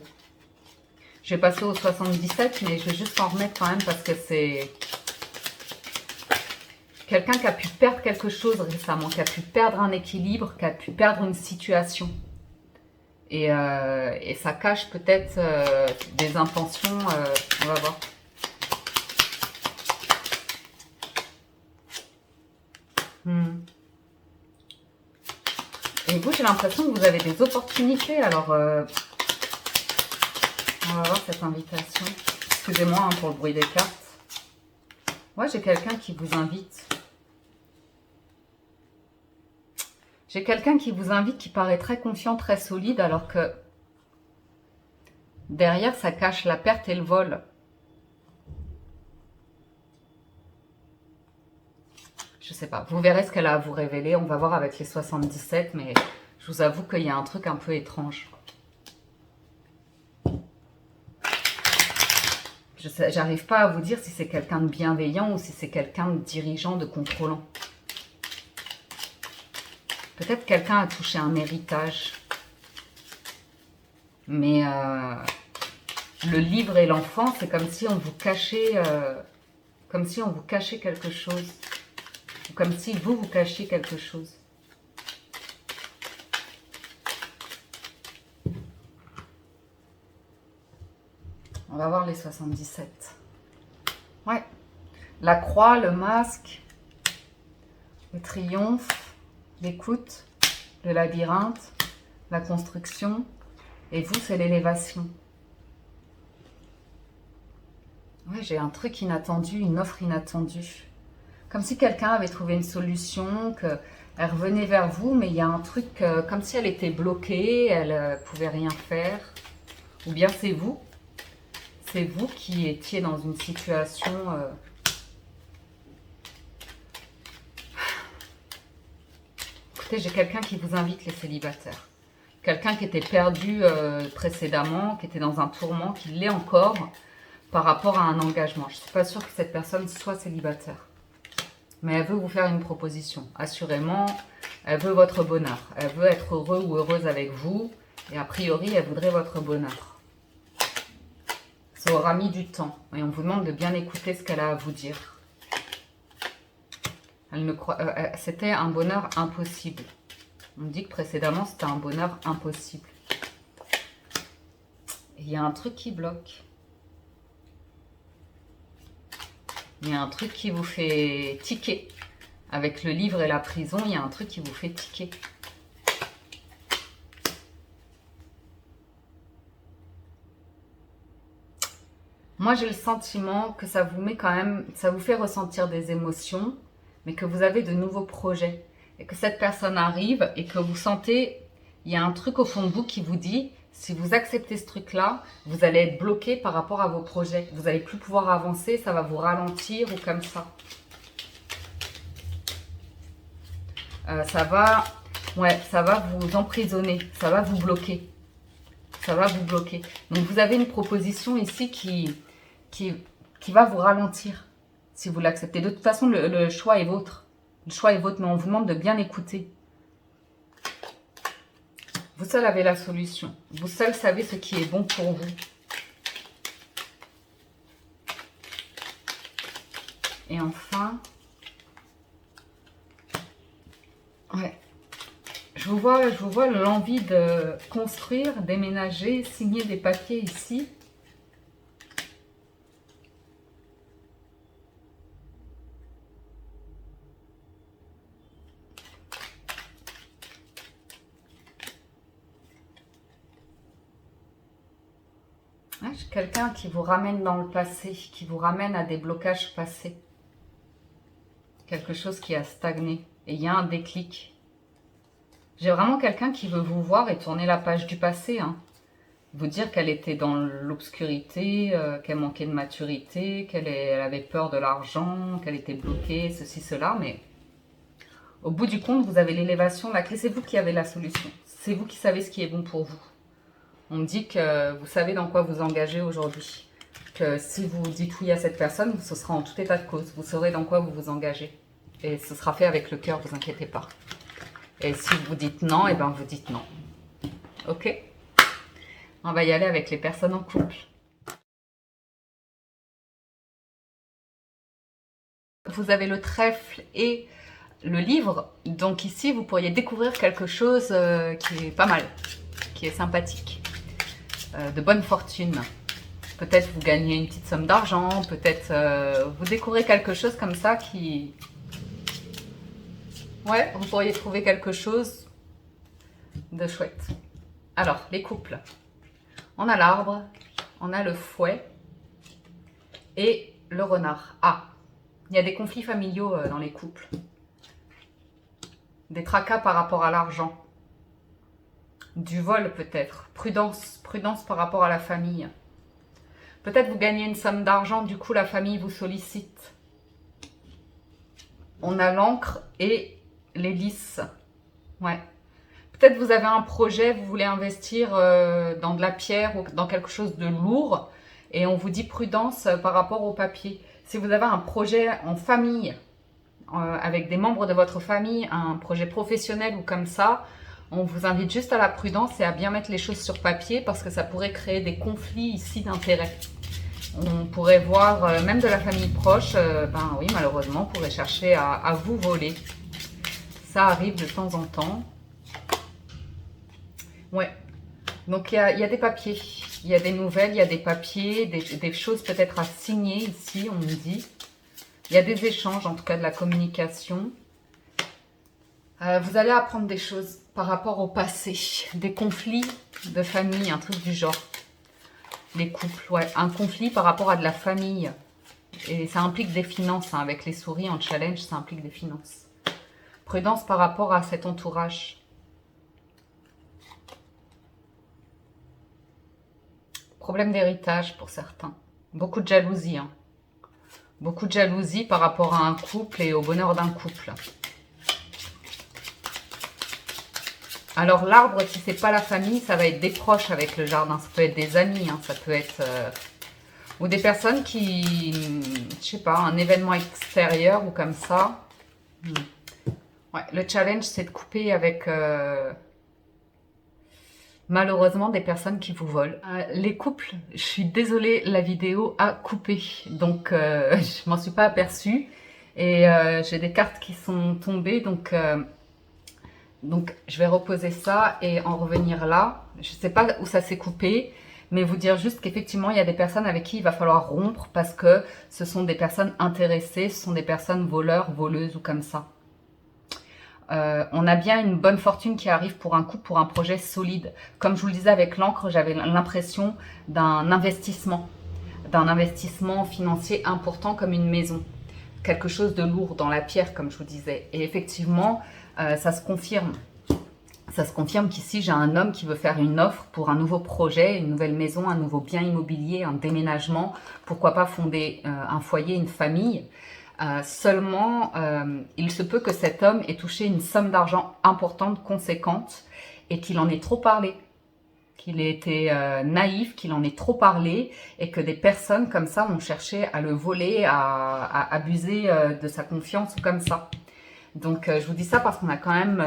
Je vais passer au 77, mais je vais juste en remettre quand même parce que c'est quelqu'un qui a pu perdre quelque chose récemment, qui a pu perdre un équilibre, qui a pu perdre une situation. Et ça cache peut-être des intentions, on va voir. Et vous, j'ai l'impression que vous avez des opportunités, alors... on va voir cette invitation. Excusez-moi pour le bruit des cartes. Ouais, j'ai quelqu'un qui vous invite. J'ai quelqu'un qui vous invite qui paraît très confiant, très solide, alors que derrière, ça cache la perte et le vol. Je sais pas. Vous verrez ce qu'elle a à vous révéler. On va voir avec les 77, mais je vous avoue qu'il y a un truc un peu étrange. J'arrive pas à vous dire si c'est quelqu'un de bienveillant ou si c'est quelqu'un de dirigeant, de contrôlant. Peut-être quelqu'un a touché un héritage. Mais le livre et l'enfant, c'est comme si on vous cachait, quelque chose. Ou comme si vous cachiez quelque chose. On va voir les 77. Ouais. La croix, le masque, le triomphe, l'écoute, le labyrinthe, la construction. Et vous, c'est l'élévation. Ouais, j'ai un truc inattendu, une offre inattendue. Comme si quelqu'un avait trouvé une solution, qu'elle revenait vers vous, mais il y a un truc comme si elle était bloquée, elle ne pouvait rien faire. Ou bien c'est vous qui étiez dans une situation... Écoutez, j'ai quelqu'un qui vous invite, les célibataires. Quelqu'un qui était perdu précédemment, qui était dans un tourment, qui l'est encore par rapport à un engagement. Je ne suis pas sûre que cette personne soit célibataire. Mais elle veut vous faire une proposition. Assurément, elle veut votre bonheur. Elle veut être heureux ou heureuse avec vous. Et a priori, elle voudrait votre bonheur. Ça aura mis du temps. Et on vous demande de bien écouter ce qu'elle a à vous dire. C'était un bonheur impossible. On dit que précédemment, c'était un bonheur impossible. Et il y a un truc qui bloque. Il y a un truc qui vous fait tiquer. Avec le livre et la prison, il y a un truc qui vous fait tiquer. Moi, j'ai le sentiment que ça vous met quand même, ça vous fait ressentir des émotions, mais que vous avez de nouveaux projets. Et que cette personne arrive et que vous sentez, il y a un truc au fond de vous qui vous dit, si vous acceptez ce truc-là, vous allez être bloqué par rapport à vos projets. Vous n'allez plus pouvoir avancer, ça va vous ralentir ou comme ça. Ça va vous emprisonner, ça va vous bloquer. Ça va vous bloquer. Donc vous avez une proposition ici qui va vous ralentir si vous l'acceptez. De toute façon, le choix est vôtre. Le choix est vôtre, mais on vous demande de bien écouter. Vous seul avez la solution. Vous seul savez ce qui est bon pour vous. Et enfin, ouais. Je vous vois l'envie de construire, déménager, signer des papiers ici. Ouais, j'ai quelqu'un qui vous ramène dans le passé, qui vous ramène à des blocages passés. Quelque chose qui a stagné. Et il y a un déclic. J'ai vraiment quelqu'un qui veut vous voir et tourner la page du passé. Hein. Vous dire qu'elle était dans l'obscurité, qu'elle manquait de maturité, elle avait peur de l'argent, qu'elle était bloquée, ceci, cela. Mais au bout du compte, vous avez l'élévation, la clé. C'est vous qui avez la solution. C'est vous qui savez ce qui est bon pour vous. On me dit que vous savez dans quoi vous engagez aujourd'hui. Que si vous dites oui à cette personne, ce sera en tout état de cause. Vous saurez dans quoi vous vous engagez. Et ce sera fait avec le cœur, vous inquiétez pas. Et si vous dites non, et ben vous dites non. Ok? On va y aller avec les personnes en couple. Vous avez le trèfle et le livre. Donc ici, vous pourriez découvrir quelque chose qui est pas mal, qui est sympathique. De bonne fortune. Peut-être vous gagnez une petite somme d'argent, peut-être vous découvrez quelque chose comme ça qui... Ouais, vous pourriez trouver quelque chose de chouette. Alors, les couples. On a l'arbre, on a le fouet et le renard. Ah, Il y a des conflits familiaux dans les couples. Des tracas par rapport à l'argent. Du vol peut-être. Prudence, prudence par rapport à la famille. Peut-être vous gagnez une somme d'argent, du coup la famille vous sollicite. On a l'encre et les lys. Ouais. Peut-être vous avez un projet, vous voulez investir dans de la pierre ou dans quelque chose de lourd. Et on vous dit prudence par rapport au papier. Si vous avez un projet en famille, avec des membres de votre famille, un projet professionnel ou comme ça, on vous invite juste à la prudence et à bien mettre les choses sur papier parce que ça pourrait créer des conflits ici d'intérêt. On pourrait voir, même de la famille proche, ben oui, malheureusement, on pourrait chercher à vous voler. Ça arrive de temps en temps. Ouais. Donc, il y a des papiers, il y a des nouvelles, il y a des papiers, des choses peut-être à signer ici, on me dit. Il y a des échanges, en tout cas de la communication. Vous allez apprendre des choses par rapport au passé, des conflits de famille, un truc du genre. Les couples, ouais, un conflit par rapport à de la famille. Et ça implique des finances, hein, avec les souris en challenge, ça implique des finances. Prudence par rapport à cet entourage. Problème d'héritage pour certains. Beaucoup de jalousie, hein. Beaucoup de jalousie par rapport à un couple et au bonheur d'un couple. Alors l'arbre, si c'est pas la famille, ça va être des proches avec le jardin. Ça peut être des amis, hein, ça peut être... ou des personnes qui... Je sais pas, un événement extérieur ou comme ça. Ouais, le challenge, c'est de couper avec... malheureusement, des personnes qui vous volent. Les couples, je suis désolée, la vidéo a coupé. Donc, je m'en suis pas aperçue. Et j'ai des cartes qui sont tombées. Donc, je vais reposer ça et en revenir là. Je sais pas où ça s'est coupé. Mais vous dire juste qu'effectivement, il y a des personnes avec qui il va falloir rompre. Parce que ce sont des personnes intéressées. Ce sont des personnes voleurs, voleuses ou comme ça. On a bien une bonne fortune qui arrive pour un couple, pour un projet solide. Comme je vous le disais avec l'encre, j'avais l'impression d'un investissement financier important comme une maison. Quelque chose de lourd dans la pierre, comme je vous disais. Et effectivement, ça se confirme. Ça se confirme qu'ici, j'ai un homme qui veut faire une offre pour un nouveau projet, une nouvelle maison, un nouveau bien immobilier, un déménagement. Pourquoi pas fonder un foyer, une famille. Seulement, il se peut que cet homme ait touché une somme d'argent importante, conséquente, et qu'il en ait trop parlé, qu'il ait été naïf, qu'il en ait trop parlé, et que des personnes comme ça ont cherché à le voler, à abuser de sa confiance ou comme ça. Donc, je vous dis ça parce qu'on a quand même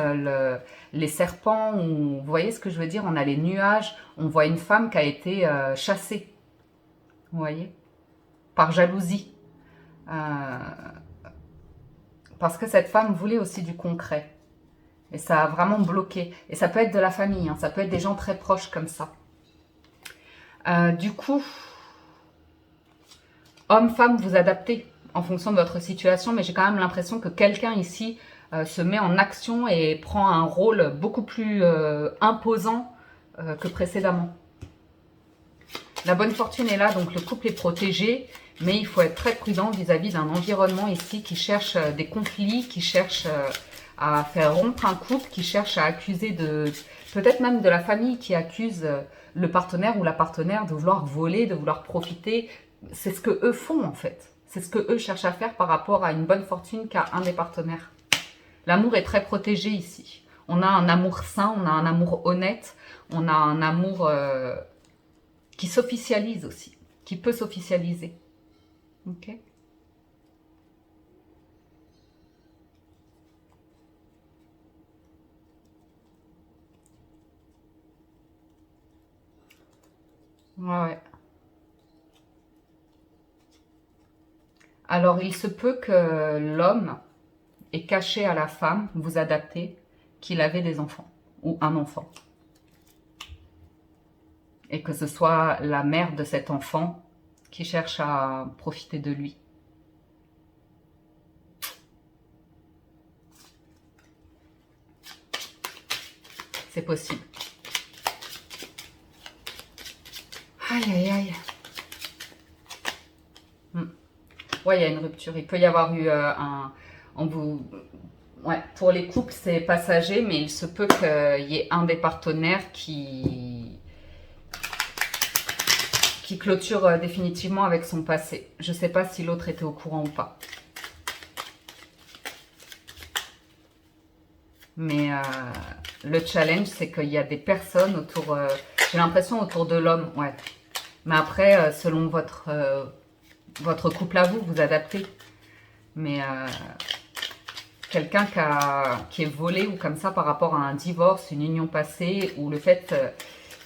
les serpents, vous voyez ce que je veux dire, on a les nuages, on voit une femme qui a été chassée, vous voyez, par jalousie. Parce que cette femme voulait aussi du concret. Et ça a vraiment bloqué. Et ça peut être de la famille, hein, ça peut être des gens très proches comme ça. Du coup, homme, femme, vous adaptez en fonction de votre situation. Mais j'ai quand même l'impression que quelqu'un ici se met en action et prend un rôle beaucoup plus imposant que précédemment. La bonne fortune est là, donc le couple est protégé. Mais il faut être très prudent vis-à-vis d'un environnement ici qui cherche des conflits, qui cherche à faire rompre un couple, qui cherche à accuser de... Peut-être même de la famille qui accuse le partenaire ou la partenaire de vouloir voler, de vouloir profiter. C'est ce que eux font en fait. C'est ce que eux cherchent à faire par rapport à une bonne fortune qu'a un des partenaires. L'amour est très protégé ici. On a un amour sain, on a un amour honnête, on a un amour qui s'officialise aussi, qui peut s'officialiser. Ok. Ouais. Alors, il se peut que l'homme ait caché à la femme, vous adaptez, qu'il avait des enfants ou un enfant. Et que ce soit la mère de cet enfant qui cherche à profiter de lui. C'est possible. Aïe, aïe, aïe. Ouais, il y a une rupture. Il peut y avoir eu on vous, ouais, pour les couples, c'est passager, mais il se peut qu'il y ait un des partenaires qui clôture définitivement avec son passé. Je ne sais pas si l'autre était au courant ou pas. Mais le challenge, c'est qu'il y a des personnes autour, j'ai l'impression autour de l'homme, ouais. Mais après, selon votre couple à vous, vous adaptez. Mais quelqu'un qui est volé ou comme ça par rapport à un divorce, une union passée, ou le fait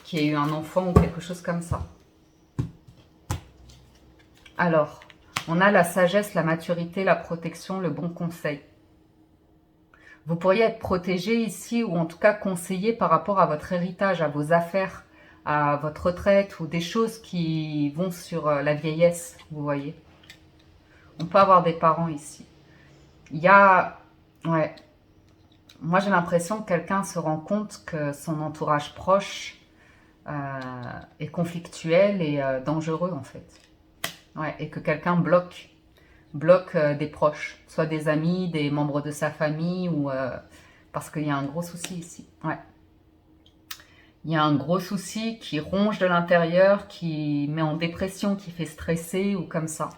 qu'il y ait eu un enfant ou quelque chose comme ça. Alors, on a la sagesse, la maturité, la protection, le bon conseil. Vous pourriez être protégé ici ou en tout cas conseillé par rapport à votre héritage, à vos affaires, à votre retraite ou des choses qui vont sur la vieillesse, vous voyez. On peut avoir des parents ici. Il y a... Ouais. Moi, j'ai l'impression que quelqu'un se rend compte que son entourage proche est conflictuel et dangereux, en fait. Ouais, et que quelqu'un bloque des proches, soit des amis, des membres de sa famille, ou parce qu'il y a un gros souci ici. Ouais. Il y a un gros souci qui ronge de l'intérieur, qui met en dépression, qui fait stresser, ou comme ça.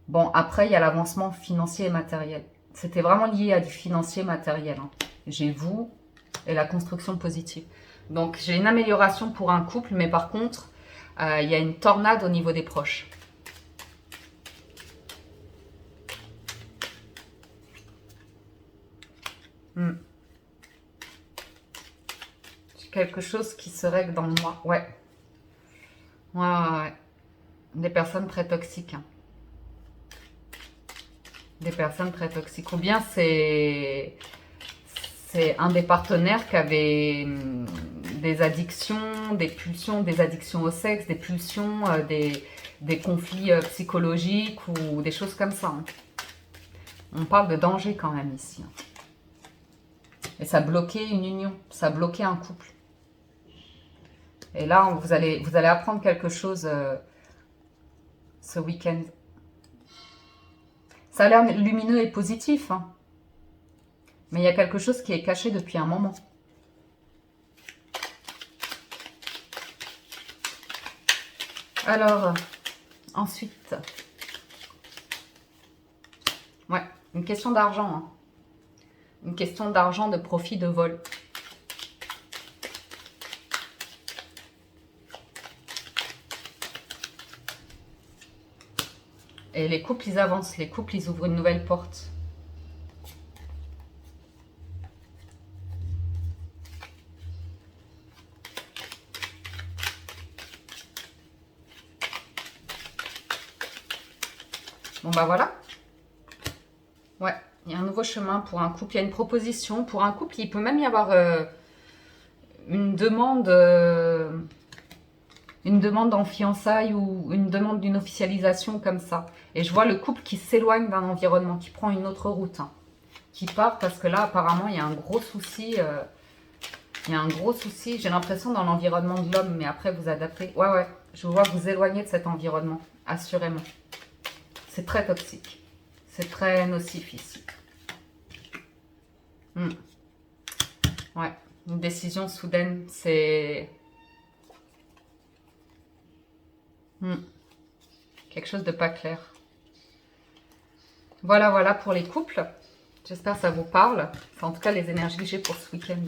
Bon, après, il y a l'avancement financier et matériel. C'était vraiment lié à du financier matériel. Hein. J'ai vous et la construction positive. Donc, j'ai une amélioration pour un couple, mais par contre, il y a une tornade au niveau des proches. Quelque chose qui se règle dans le moi. Ouais. Ouais. Des personnes très toxiques. Hein. Des personnes très toxiques. Ou bien c'est un des partenaires qui avait des addictions, des pulsions, des addictions au sexe, des pulsions, des conflits psychologiques ou des choses comme ça. Hein. On parle de danger quand même ici. Hein. Et ça bloquait une union, ça bloquait un couple. Et là, vous allez apprendre quelque chose ce week-end. Ça a l'air lumineux et positif, hein. Mais il y a quelque chose qui est caché depuis un moment. Alors, ensuite, ouais, une question d'argent. Hein. Une question d'argent, de profit, de vol. Et les couples, ils avancent. Les couples, ils ouvrent une nouvelle porte. Bon, bah voilà. Ouais, il y a un nouveau chemin pour un couple. Il y a une proposition. Pour un couple, il peut même y avoir une demande en fiançailles ou une demande d'une officialisation comme ça. Et je vois le couple qui s'éloigne d'un environnement, qui prend une autre route, hein, qui part parce que là, apparemment, il y a un gros souci. Il y a un gros souci, j'ai l'impression, dans l'environnement de l'homme, mais après, vous adaptez. Ouais, ouais, je vois vous éloigner de cet environnement, assurément. C'est très toxique. C'est très nocif ici. Ouais, une décision soudaine, c'est... quelque chose de pas clair. Voilà, voilà pour les couples. J'espère que ça vous parle. C'est en tout cas les énergies que j'ai pour ce week-end.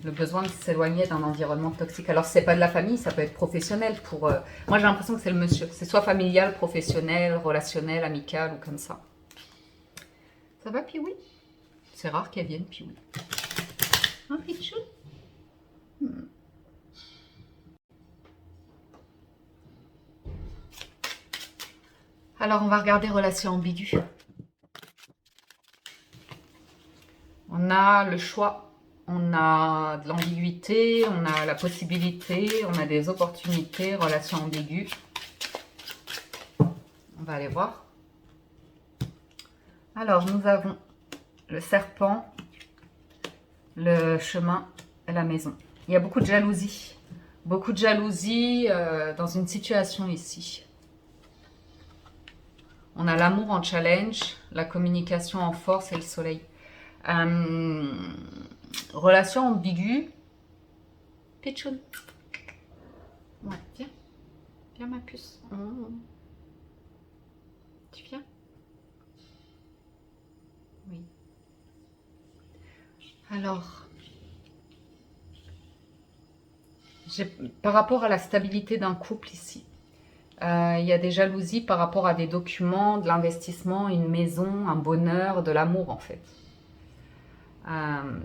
Le besoin de s'éloigner d'un environnement toxique. Alors, c'est pas de la famille, ça peut être professionnel. Moi, j'ai l'impression que c'est le monsieur. C'est soit familial, professionnel, relationnel, amical ou comme ça. Ça va, Piwi? C'est rare qu'elle vienne, Piwi. Hein, Pichou? Alors, on va regarder relations ambiguës. On a le choix, on a de l'ambiguïté, on a la possibilité, on a des opportunités, relations ambiguës. On va aller voir. Alors, nous avons le serpent, le chemin et la maison. Il y a beaucoup de jalousie. Beaucoup de jalousie dans une situation ici. On a l'amour en challenge, la communication en force et le soleil. Relation ambiguë. Pichoun. Ouais, viens. Viens ma puce. Oh. Tu viens? Oui. Alors, par rapport à la stabilité d'un couple ici, il y a des jalousies par rapport à des documents, de l'investissement, une maison, un bonheur, de l'amour en fait.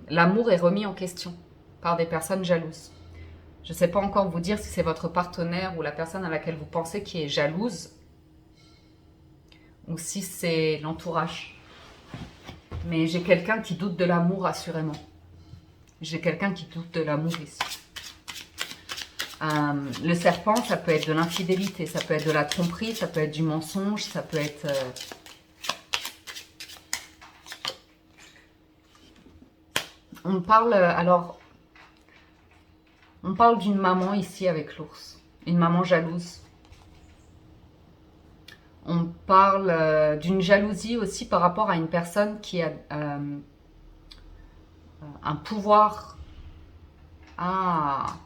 L'amour est remis en question par des personnes jalouses. Je ne sais pas encore vous dire si c'est votre partenaire ou la personne à laquelle vous pensez qui est jalouse ou si c'est l'entourage. Mais j'ai quelqu'un qui doute de l'amour assurément. J'ai quelqu'un qui doute de l'amour ici. Le serpent, ça peut être de l'infidélité, ça peut être de la tromperie, ça peut être du mensonge, ça peut être... On parle, alors, on parle d'une maman ici avec l'ours, une maman jalouse. On parle d'une jalousie aussi par rapport à une personne qui a un pouvoir. Ah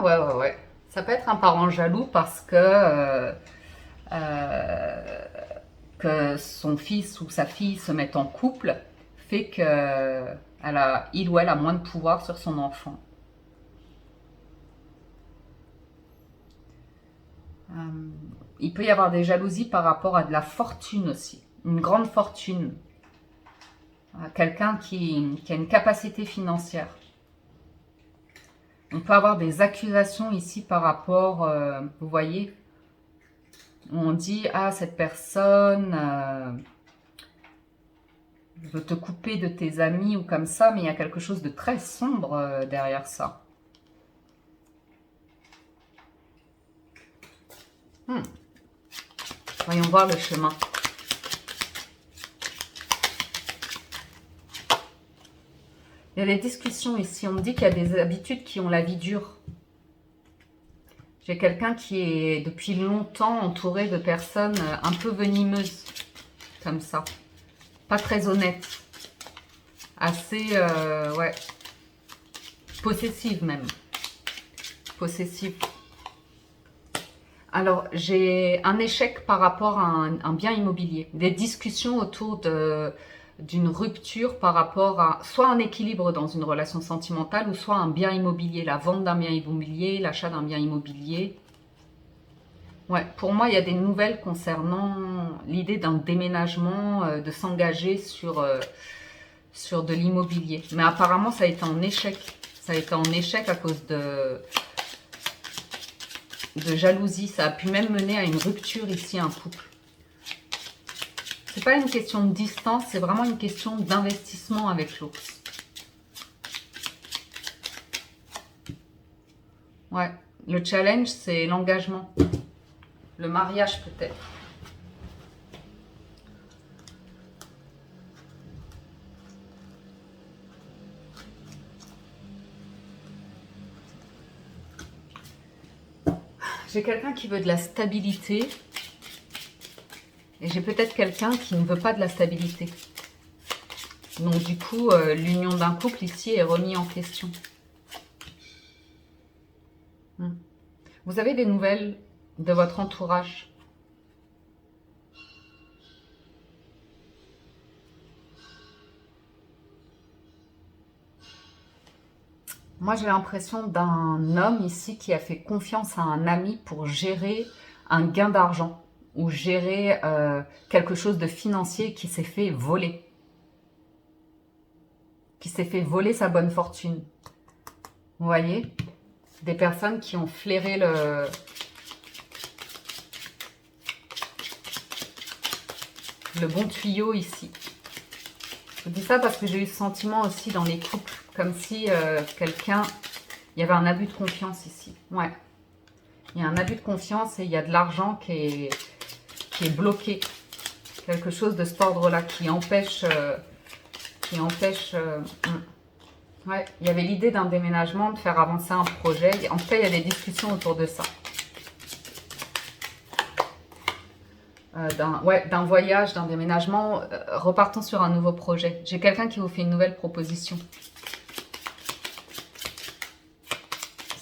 ouais. Ça peut être un parent jaloux parce que son fils ou sa fille se met en couple fait que il ou elle a moins de pouvoir sur son enfant. Il peut y avoir des jalousies par rapport à de la fortune aussi, une grande fortune. Quelqu'un qui a une capacité financière. On peut avoir des accusations ici par rapport, vous voyez, on dit, ah, cette personne veut te couper de tes amis ou comme ça, mais il y a quelque chose de très sombre derrière ça. Voyons voir le chemin. Il y a des discussions ici. On me dit qu'il y a des habitudes qui ont la vie dure. J'ai quelqu'un qui est depuis longtemps entouré de personnes un peu venimeuses. Comme ça. Pas très honnêtes. Assez, ouais. Possessives même. Possessives. Alors, j'ai un échec par rapport à un bien immobilier. Des discussions autour d'une rupture par rapport à soit un équilibre dans une relation sentimentale ou soit un bien immobilier, la vente d'un bien immobilier, l'achat d'un bien immobilier. Ouais, pour moi, il y a des nouvelles concernant l'idée d'un déménagement, de s'engager sur de l'immobilier. Mais apparemment, ça a été en échec. Ça a été en échec à cause de jalousie. Ça a pu même mener à une rupture ici, un couple. C'est pas une question de distance, c'est vraiment une question d'investissement avec l'ours. Ouais, le challenge, c'est l'engagement. Le mariage peut-être. J'ai quelqu'un qui veut de la stabilité. Et j'ai peut-être quelqu'un qui ne veut pas de la stabilité. Donc du coup, l'union d'un couple ici est remise en question. Vous avez des nouvelles de votre entourage? Moi, j'ai l'impression d'un homme ici qui a fait confiance à un ami pour gérer un gain d'argent ou gérer quelque chose de financier qui s'est fait voler. Qui s'est fait voler sa bonne fortune. Vous voyez? Des personnes qui ont flairé le bon tuyau ici. Je vous dis ça parce que j'ai eu ce sentiment aussi dans les couples. Comme si quelqu'un... Il y avait un abus de confiance ici. Ouais. Il y a un abus de confiance et il y a de l'argent qui est bloqué. Quelque chose de cet ordre-là qui empêche... Ouais, il y avait l'idée d'un déménagement, de faire avancer un projet. En tout cas, il y a des discussions autour de ça. D'un voyage, d'un déménagement. Repartons sur un nouveau projet. J'ai quelqu'un qui vous fait une nouvelle proposition.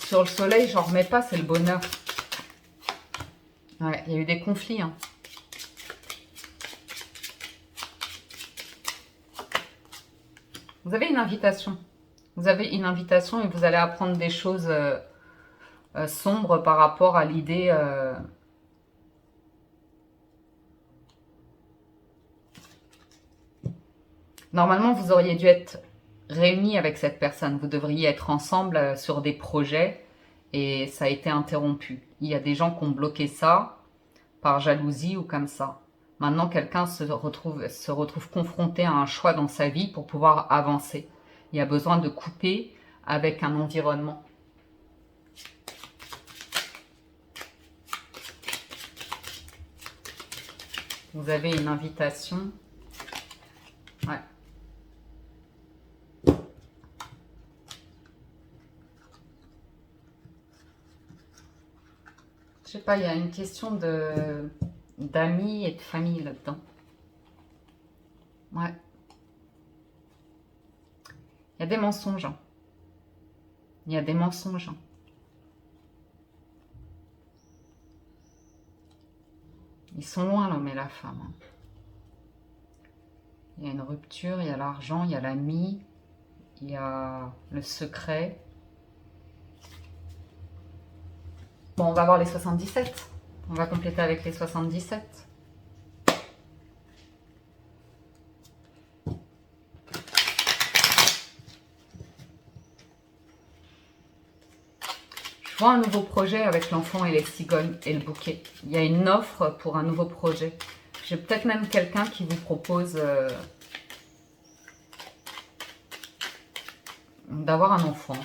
Sur le soleil, j'en remets pas, c'est le bonheur. Ouais, il y a eu des conflits. Hein. Vous avez une invitation. Vous avez une invitation et vous allez apprendre des choses sombres par rapport à l'idée... Normalement, vous auriez dû être réunis avec cette personne. Vous devriez être ensemble sur des projets et ça a été interrompu. Il y a des gens qui ont bloqué ça par jalousie ou comme ça. Maintenant, quelqu'un se retrouve confronté à un choix dans sa vie pour pouvoir avancer. Il y a besoin de couper avec un environnement. Vous avez une invitation. Ouais. Je sais pas, il y a une question d'amis et de famille là-dedans. Ouais. Il y a des mensonges. Hein. Il y a des mensonges. Hein. Ils sont loin, l'homme et la femme. Hein. Il y a une rupture, il y a l'argent, il y a l'ami, il y a le secret. Bon, on va voir les 77. On va compléter avec les 77. Je vois un nouveau projet avec l'enfant et les cigognes et le bouquet. Il y a une offre pour un nouveau projet. J'ai peut-être même quelqu'un qui vous propose d'avoir un enfant,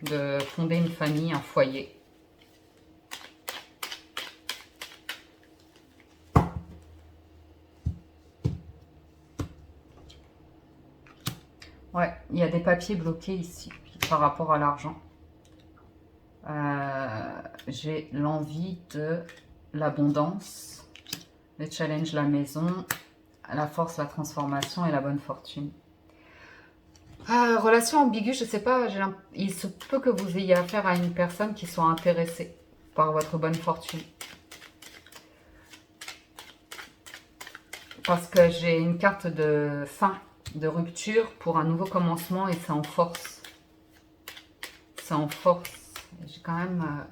de fonder une famille, un foyer. Ouais, il y a des papiers bloqués ici par rapport à l'argent. J'ai l'envie de l'abondance, le challenge, la maison, la force, la transformation et la bonne fortune. Relation ambiguë, je sais pas, il se peut que vous ayez affaire à une personne qui soit intéressée par votre bonne fortune. Parce que j'ai une carte de fin, de rupture pour un nouveau commencement et c'est en force. C'est en force. J'ai quand même...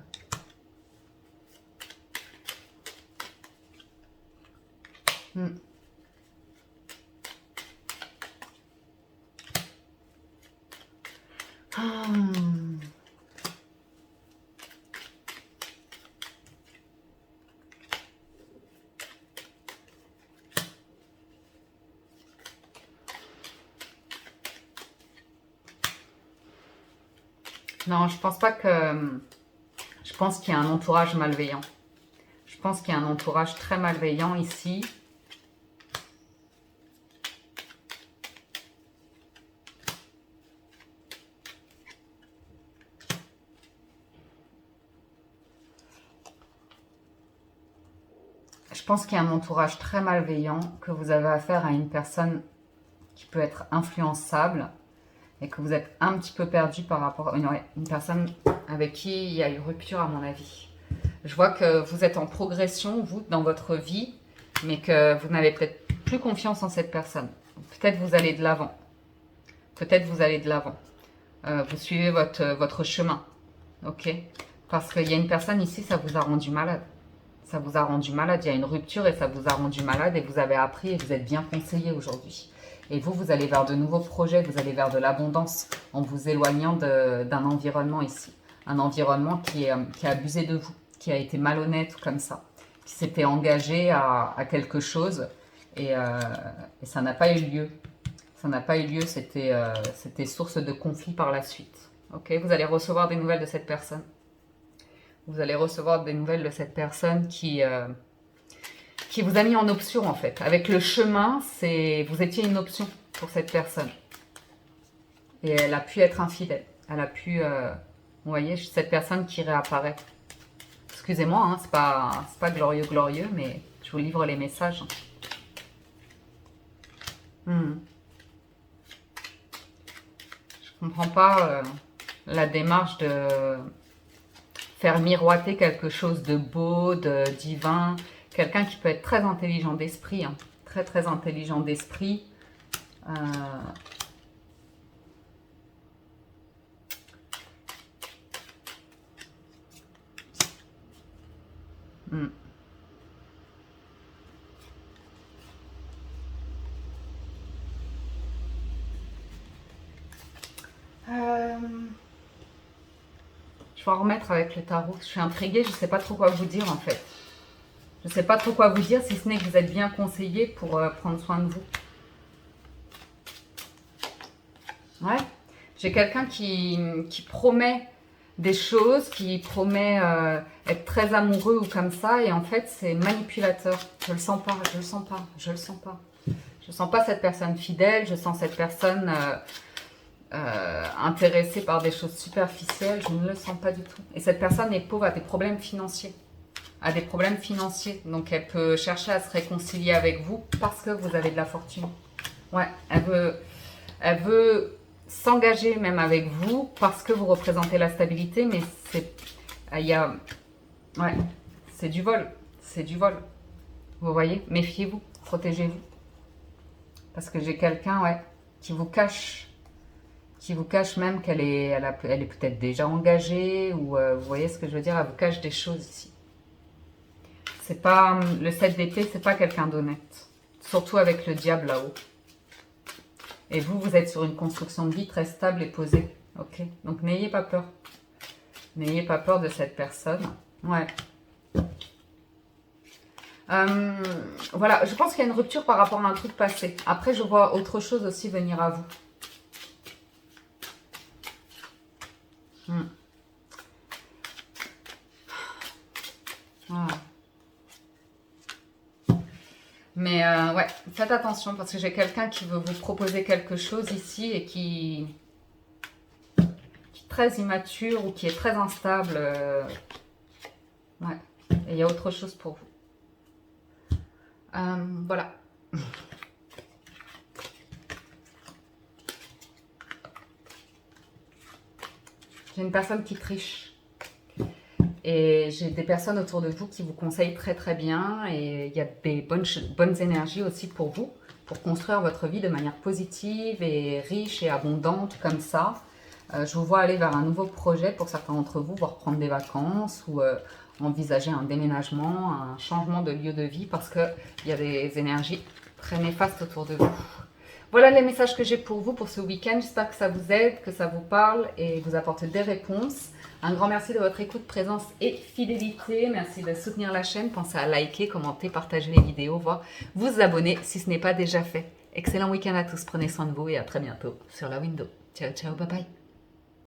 Non, je pense pas que... Je pense qu'il y a un entourage malveillant. Je pense qu'il y a un entourage très malveillant ici. Je pense qu'il y a un entourage très malveillant, que vous avez affaire à une personne qui peut être influençable et que vous êtes un petit peu perdu par rapport à une personne avec qui il y a eu rupture à mon avis. Je vois que vous êtes en progression, vous, dans votre vie, mais que vous n'avez peut-être plus confiance en cette personne. Peut-être vous allez de l'avant. Peut-être vous allez de l'avant. Vous suivez votre chemin. Ok? Parce qu'il y a une personne ici, ça vous a rendu malade. Ça vous a rendu malade. Il y a une rupture et ça vous a rendu malade et vous avez appris et vous êtes bien conseillé aujourd'hui. Et vous, vous allez vers de nouveaux projets, vous allez vers de l'abondance en vous éloignant d'un environnement ici. Un environnement qui a abusé de vous, qui a été malhonnête comme ça, qui s'était engagé à quelque chose et ça n'a pas eu lieu. Ça n'a pas eu lieu, c'était source de conflit par la suite. Ok, vous allez recevoir des nouvelles de cette personne. Vous allez recevoir des nouvelles de cette personne qui vous a mis en option en fait. Avec le chemin, vous étiez une option pour cette personne. Et elle a pu être infidèle. Elle a pu... vous voyez, cette personne qui réapparaît. Excusez-moi, hein, c'est pas glorieux, glorieux, mais je vous livre les messages. Je comprends pas la démarche de faire miroiter quelque chose de beau, de divin. Quelqu'un qui peut être très intelligent d'esprit, hein, très très intelligent d'esprit. Je vais en remettre avec le tarot. Je suis intriguée, je ne sais pas trop quoi vous dire en fait. Je ne sais pas trop quoi vous dire, si ce n'est que vous êtes bien conseillé pour prendre soin de vous. Ouais. J'ai quelqu'un qui promet des choses, qui promet être très amoureux ou comme ça, et en fait c'est manipulateur. Je le sens pas, je le sens pas, je le sens pas. Je sens pas cette personne fidèle, je sens cette personne intéressée par des choses superficielles, je ne le sens pas du tout. Et cette personne est pauvre, a des problèmes financiers. A des problèmes financiers. Donc elle peut chercher à se réconcilier avec vous parce que vous avez de la fortune. Ouais, elle veut s'engager même avec vous parce que vous représentez la stabilité, mais ouais, c'est du vol. C'est du vol. Vous voyez, méfiez-vous, protégez-vous. Parce que j'ai quelqu'un, ouais, qui vous cache même qu'elle est peut-être déjà engagée, ou vous voyez ce que je veux dire, elle vous cache des choses ici. C'est pas, le 7 d'épée, c'est pas quelqu'un d'honnête. Surtout avec le diable là-haut. Et vous, vous êtes sur une construction de vie très stable et posée. Ok, donc n'ayez pas peur. N'ayez pas peur de cette personne. Ouais. Voilà, je pense qu'il y a une rupture par rapport à un truc passé. Après, je vois autre chose aussi venir à vous. Voilà. Mais ouais, faites attention parce que j'ai quelqu'un qui veut vous proposer quelque chose ici et qui est très immature ou qui est très instable. Ouais, et il y a autre chose pour vous. Voilà. J'ai une personne qui triche. Et j'ai des personnes autour de vous qui vous conseillent très très bien. Et il y a des bonnes énergies aussi pour vous, pour construire votre vie de manière positive et riche et abondante comme ça. Je vous vois aller vers un nouveau projet pour certains d'entre vous, voire prendre des vacances ou envisager un déménagement, un changement de lieu de vie parce qu'il y a des énergies très néfastes autour de vous. Voilà les messages que j'ai pour vous pour ce week-end. J'espère que ça vous aide, que ça vous parle et vous apporte des réponses. Un grand merci de votre écoute, présence et fidélité. Merci de soutenir la chaîne. Pensez à liker, commenter, partager les vidéos, voire vous abonner si ce n'est pas déjà fait. Excellent week-end à tous. Prenez soin de vous et à très bientôt sur la window. Ciao, ciao, bye bye.